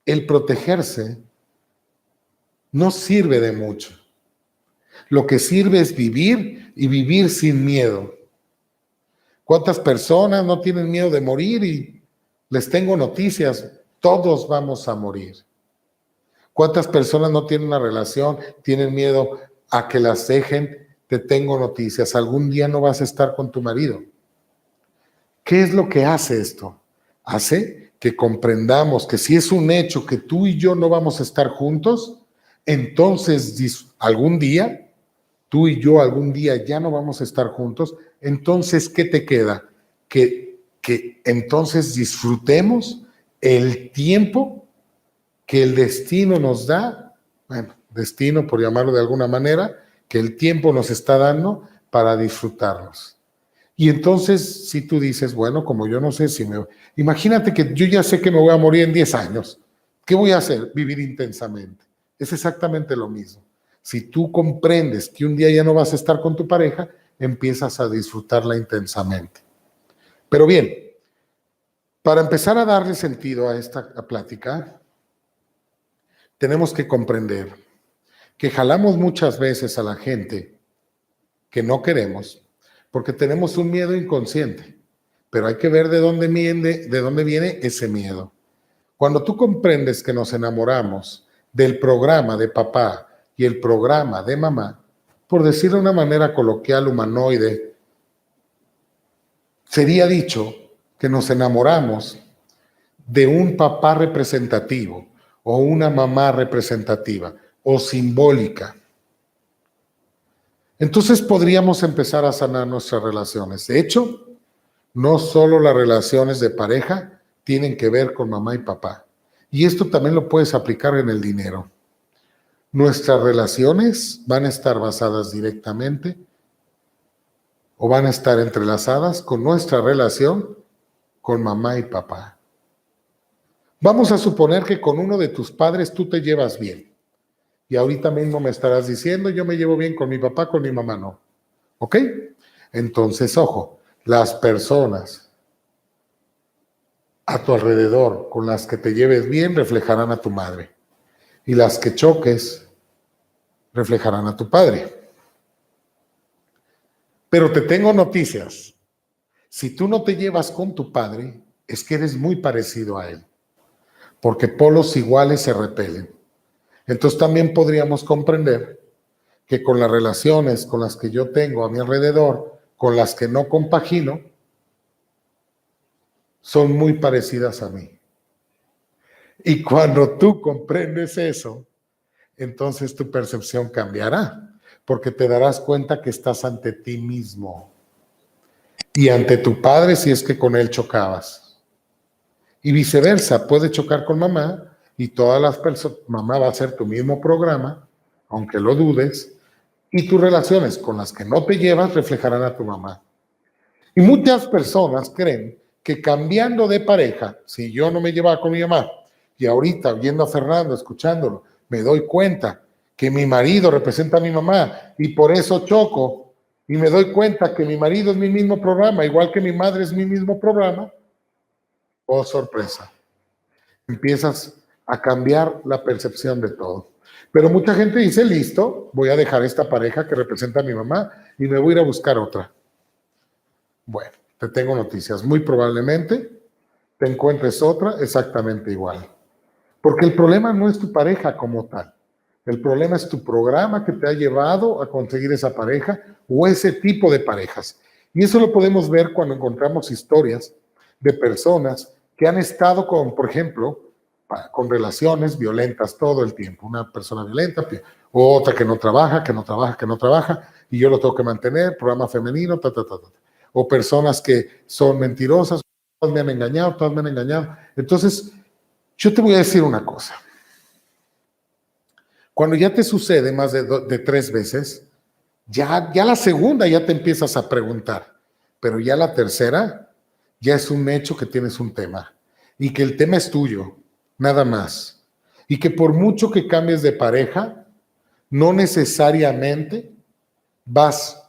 el protegerse no sirve de mucho. Lo que sirve es vivir y vivir sin miedo. ¿Cuántas personas no tienen miedo de morir? Y les tengo noticias, todos vamos a morir. ¿Cuántas personas no tienen una relación, tienen miedo a que las dejen? Te tengo noticias, algún día no vas a estar con tu marido. ¿Qué es lo que hace esto? Hace que comprendamos que si es un hecho que tú y yo no vamos a estar juntos, entonces algún día, tú y yo algún día ya no vamos a estar juntos, entonces, ¿qué te queda? Que entonces disfrutemos el tiempo que el destino nos da, bueno, destino por llamarlo de alguna manera, que el tiempo nos está dando para disfrutarnos. Y entonces, si tú dices, bueno, como yo no sé si me... Imagínate que yo ya sé que me voy a morir en 10 años. ¿Qué voy a hacer? Vivir intensamente. Es exactamente lo mismo. Si tú comprendes que un día ya no vas a estar con tu pareja, empiezas a disfrutarla intensamente. Pero bien, para empezar a darle sentido a esta plática, tenemos que comprender que jalamos muchas veces a la gente que no queremos porque tenemos un miedo inconsciente, pero hay que ver de dónde viene ese miedo. Cuando tú comprendes que nos enamoramos del programa de papá y el programa de mamá, por decirlo de una manera coloquial, humanoide, sería dicho que nos enamoramos de un papá representativo o una mamá representativa o simbólica. Entonces podríamos empezar a sanar nuestras relaciones. De hecho, no solo las relaciones de pareja tienen que ver con mamá y papá. Y esto también lo puedes aplicar en el dinero. Nuestras relaciones van a estar basadas directamente o van a estar entrelazadas con nuestra relación con mamá y papá. Vamos a suponer que con uno de tus padres tú te llevas bien. Y ahorita mismo me estarás diciendo, yo me llevo bien con mi papá, con mi mamá no. ¿Ok? Entonces, ojo, las personas a tu alrededor con las que te lleves bien reflejarán a tu madre. Y las que choques reflejarán a tu padre. Pero te tengo noticias. Si tú no te llevas con tu padre, es que eres muy parecido a él. Porque polos iguales se repelen. Entonces también podríamos comprender que con las relaciones con las que yo tengo a mi alrededor, con las que no compagino, son muy parecidas a mí. Y cuando tú comprendes eso, entonces tu percepción cambiará, porque te darás cuenta que estás ante ti mismo y ante tu padre si es que con él chocabas. Y viceversa, puedes chocar con mamá y todas las personas, mamá va a hacer tu mismo programa, aunque lo dudes, y tus relaciones con las que no te llevas reflejarán a tu mamá. Y muchas personas creen que cambiando de pareja, si yo no me llevaba con mi mamá, y ahorita viendo a Fernando, escuchándolo, me doy cuenta que mi marido representa a mi mamá y por eso choco, y me doy cuenta que mi marido es mi mismo programa, igual que mi madre es mi mismo programa, oh sorpresa, empiezas a cambiar la percepción de todo. Pero mucha gente dice, listo, voy a dejar esta pareja que representa a mi mamá y me voy a ir a buscar otra. Bueno, te tengo noticias. Muy probablemente te encuentres otra exactamente igual. Porque el problema no es tu pareja como tal. El problema es tu programa que te ha llevado a conseguir esa pareja o ese tipo de parejas. Y eso lo podemos ver cuando encontramos historias de personas que han estado con, por ejemplo, con relaciones violentas todo el tiempo. Una persona violenta, o otra que no trabaja, que no trabaja, que no trabaja, y yo lo tengo que mantener, programa femenino, ta, ta, ta, ta. O personas que son mentirosas, todas me han engañado, todas me han engañado. Entonces, yo te voy a decir una cosa. Cuando ya te sucede más de 3 veces, ya la segunda ya te empiezas a preguntar, pero ya la tercera ya es un hecho que tienes un tema y que el tema es tuyo, nada más. Y que por mucho que cambies de pareja, no necesariamente vas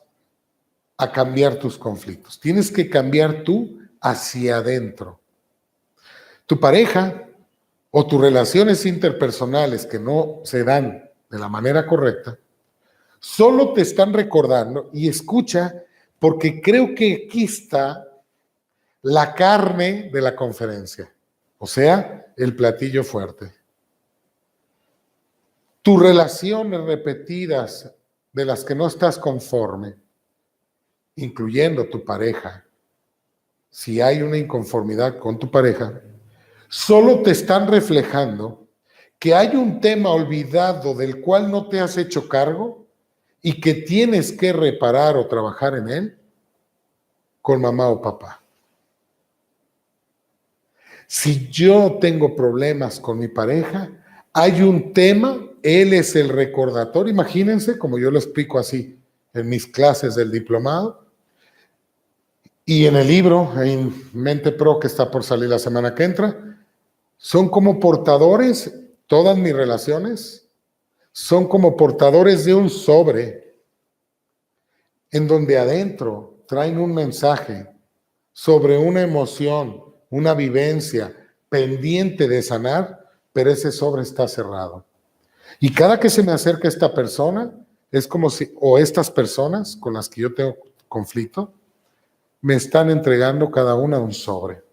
a cambiar tus conflictos. Tienes que cambiar tú hacia adentro. Tu pareja o tus relaciones interpersonales que no se dan de la manera correcta, solo te están recordando, y escucha, porque creo que aquí está la carne de la conferencia, o sea, el platillo fuerte. Tus relaciones repetidas de las que no estás conforme, incluyendo tu pareja, si hay una inconformidad con tu pareja, solo te están reflejando que hay un tema olvidado del cual no te has hecho cargo y que tienes que reparar o trabajar en él con mamá o papá. Si yo tengo problemas con mi pareja, hay un tema, él es el recordatorio. Imagínense, como yo lo explico así en mis clases del diplomado y en el libro, en Mente Pro, que está por salir la semana que entra, son como portadores, todas mis relaciones son como portadores de un sobre en donde adentro traen un mensaje sobre una emoción, una vivencia pendiente de sanar, pero ese sobre está cerrado. Y cada que se me acerca esta persona, es como si, o estas personas con las que yo tengo conflicto, me están entregando cada una un sobre.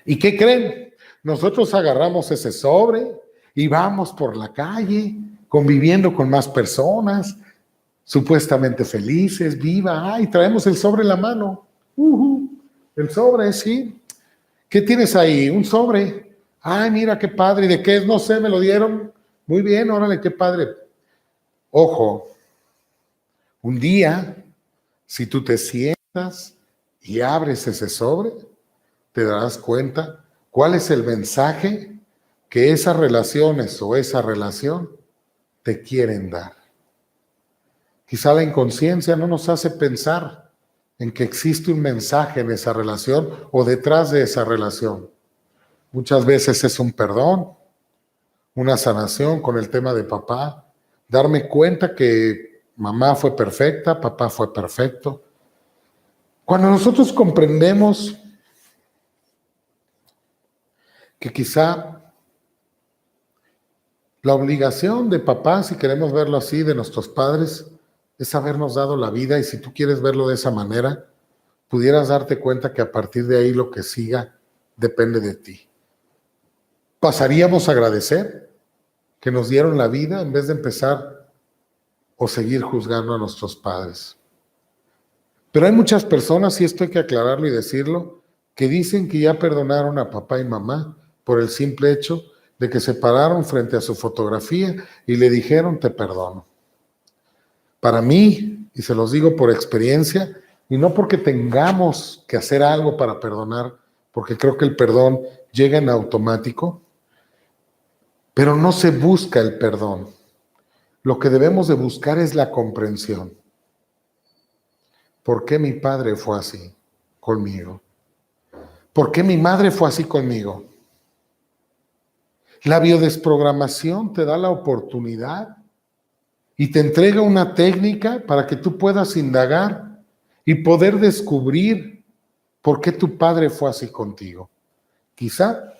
¿Y qué creen? Nosotros agarramos ese sobre y vamos por la calle conviviendo con más personas, supuestamente felices, viva, ay, traemos el sobre en la mano. El sobre, sí. ¿Qué tienes ahí? Un sobre. Ay, mira qué padre. ¿De qué es? No sé, me lo dieron. Muy bien, órale, qué padre. Ojo, un día, si tú te sientas y abres ese sobre, te darás cuenta cuál es el mensaje que esas relaciones o esa relación te quieren dar. Quizá la inconsciencia no nos hace pensar en que existe un mensaje en esa relación o detrás de esa relación. Muchas veces es un perdón, una sanación con el tema de papá, darme cuenta que mamá fue perfecta, papá fue perfecto. Cuando nosotros comprendemos que quizá la obligación de papá, si queremos verlo así, de nuestros padres, es habernos dado la vida, y si tú quieres verlo de esa manera, pudieras darte cuenta que a partir de ahí lo que siga depende de ti. ¿Pasaríamos a agradecer que nos dieron la vida en vez de empezar o seguir juzgando a nuestros padres? Pero hay muchas personas, y esto hay que aclararlo y decirlo, que dicen que ya perdonaron a papá y mamá por el simple hecho de que se pararon frente a su fotografía y le dijeron te perdono. Para mí, y se los digo por experiencia, y no porque tengamos que hacer algo para perdonar, porque creo que el perdón llega en automático, pero no se busca el perdón. Lo que debemos de buscar es la comprensión. ¿Por qué mi padre fue así conmigo? ¿Por qué mi madre fue así conmigo? La biodesprogramación te da la oportunidad y te entrega una técnica para que tú puedas indagar y poder descubrir por qué tu padre fue así contigo. Quizá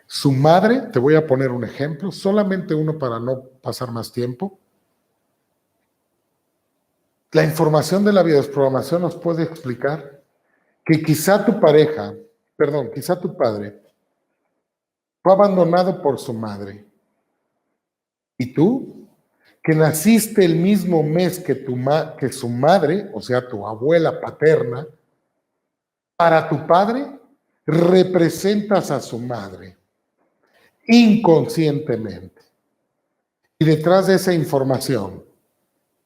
su madre, te voy a poner un ejemplo, solamente uno para no pasar más tiempo. La información de la biodesprogramación nos puede explicar que quizá tu pareja, quizá tu padre, fue abandonado por su madre. ¿Y tú? Que naciste el mismo mes que su madre, o sea, tu abuela paterna, para tu padre representas a su madre inconscientemente. Y detrás de esa información,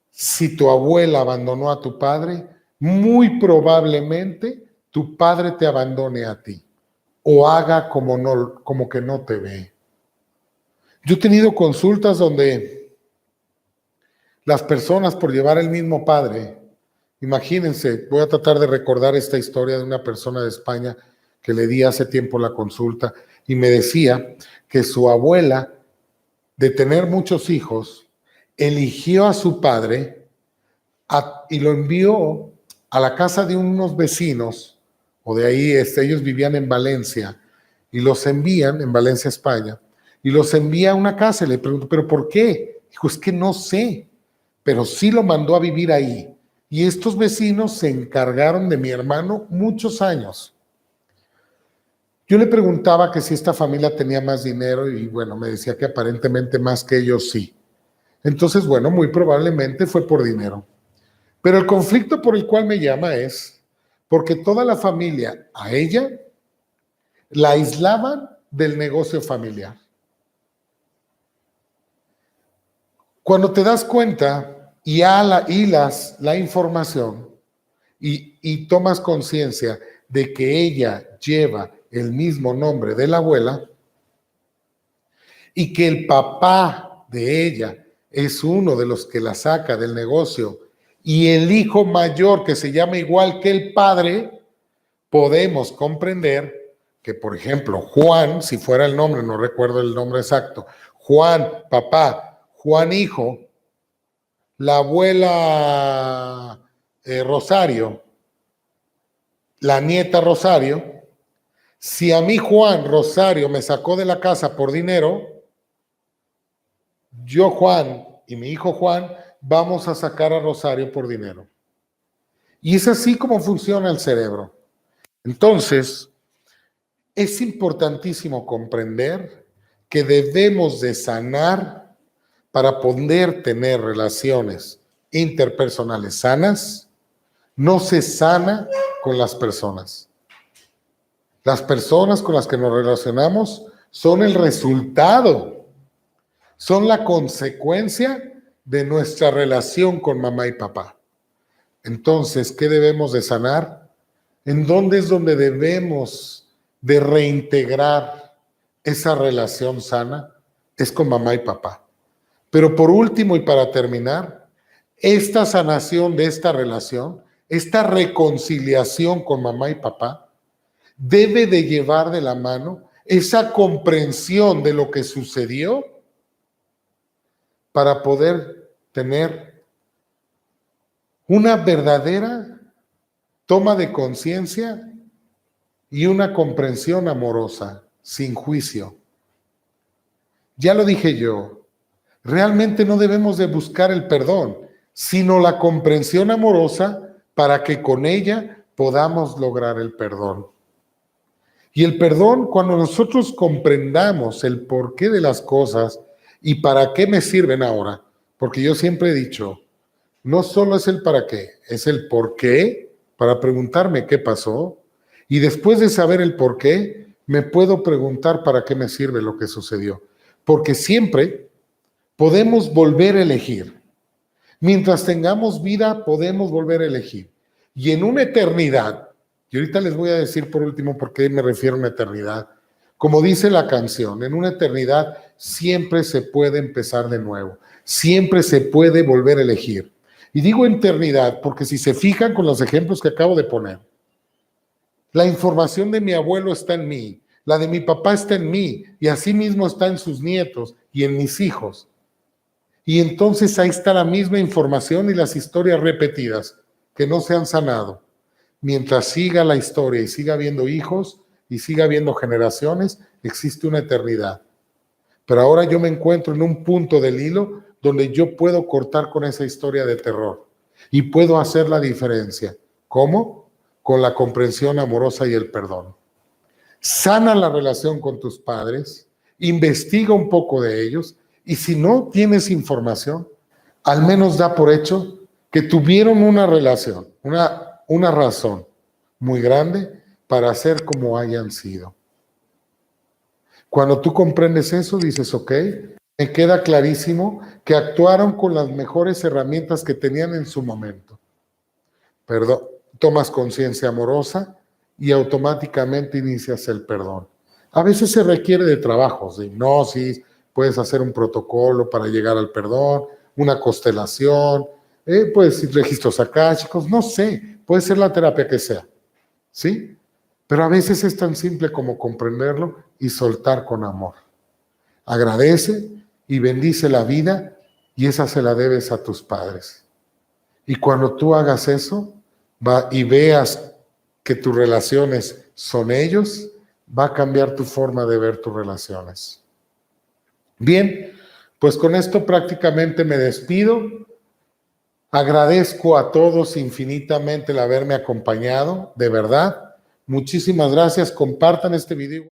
si tu abuela abandonó a tu padre, muy probablemente tu padre te abandone a ti o haga como que no te ve. Yo he tenido consultas donde las personas, por llevar el mismo padre, imagínense, voy a tratar de recordar esta historia de una persona de España que le di hace tiempo la consulta y me decía que su abuela, de tener muchos hijos, eligió a su padre y lo envió a la casa de unos vecinos, o de ahí ellos vivían en Valencia, y los envían, en Valencia, España, y los envía a una casa, y le pregunto, ¿pero por qué? Dijo, es que no sé, pero sí lo mandó a vivir ahí. Y estos vecinos se encargaron de mi hermano muchos años. Yo le preguntaba que si esta familia tenía más dinero y bueno, me decía que aparentemente más que ellos sí. Entonces, bueno, muy probablemente fue por dinero. Pero el conflicto por el cual me llama es porque toda la familia, a ella, la aislaban del negocio familiar. Cuando te das cuenta y hilas la información y tomas conciencia de que ella lleva el mismo nombre de la abuela y que el papá de ella es uno de los que la saca del negocio y el hijo mayor que se llama igual que el padre, podemos comprender que, por ejemplo, Juan, si fuera el nombre, no recuerdo el nombre exacto, Juan, papá, Juan, hijo, la abuela Rosario, la nieta Rosario, si a mí Juan Rosario me sacó de la casa por dinero, yo Juan y mi hijo Juan vamos a sacar a Rosario por dinero. Y es así como funciona el cerebro. Entonces, es importantísimo comprender que debemos de sanar para poder tener relaciones interpersonales sanas. No se sana con las personas. Las personas con las que nos relacionamos son el resultado, son la consecuencia de nuestra relación con mamá y papá. Entonces, ¿qué debemos de sanar? ¿En dónde es donde debemos de reintegrar esa relación sana? Es con mamá y papá. Pero por último y para terminar, esta sanación de esta relación, esta reconciliación con mamá y papá, debe de llevar de la mano esa comprensión de lo que sucedió para poder tener una verdadera toma de conciencia y una comprensión amorosa, sin juicio. Ya lo dije yo, realmente no debemos de buscar el perdón, sino la comprensión amorosa para que con ella podamos lograr el perdón. Y el perdón, cuando nosotros comprendamos el porqué de las cosas y para qué me sirven ahora, porque yo siempre he dicho, no solo es el para qué, es el por qué, para preguntarme qué pasó, y después de saber el por qué, me puedo preguntar para qué me sirve lo que sucedió. Porque siempre podemos volver a elegir. Mientras tengamos vida, podemos volver a elegir. Y en una eternidad, y ahorita les voy a decir por último por qué me refiero a una eternidad, como dice la canción, en una eternidad siempre se puede empezar de nuevo, siempre se puede volver a elegir. Y digo eternidad porque si se fijan con los ejemplos que acabo de poner, la información de mi abuelo está en mí, la de mi papá está en mí, y así mismo está en sus nietos y en mis hijos. Y entonces ahí está la misma información y las historias repetidas que no se han sanado. Mientras siga la historia y siga habiendo hijos y siga habiendo generaciones, existe una eternidad. Pero ahora yo me encuentro en un punto del hilo donde yo puedo cortar con esa historia de terror y puedo hacer la diferencia. ¿Cómo? Con la comprensión amorosa y el perdón. Sana la relación con tus padres, investiga un poco de ellos y si no tienes información, al menos da por hecho que tuvieron una relación, una razón muy grande para ser como hayan sido. Cuando tú comprendes eso, dices, ok, me queda clarísimo que actuaron con las mejores herramientas que tenían en su momento. Perdón, tomas conciencia amorosa y automáticamente inicias el perdón. A veces se requiere de trabajos, de hipnosis, puedes hacer un protocolo para llegar al perdón, una constelación, pues registros akáshicos, no sé, puede ser la terapia que sea, ¿sí? Pero a veces es tan simple como comprenderlo y soltar con amor. Agradece y bendice la vida y esa se la debes a tus padres. Y cuando tú hagas eso y veas que tus relaciones son ellos, va a cambiar tu forma de ver tus relaciones. Bien, pues con esto prácticamente me despido. Agradezco a todos infinitamente el haberme acompañado, de verdad. Muchísimas gracias. Compartan este video.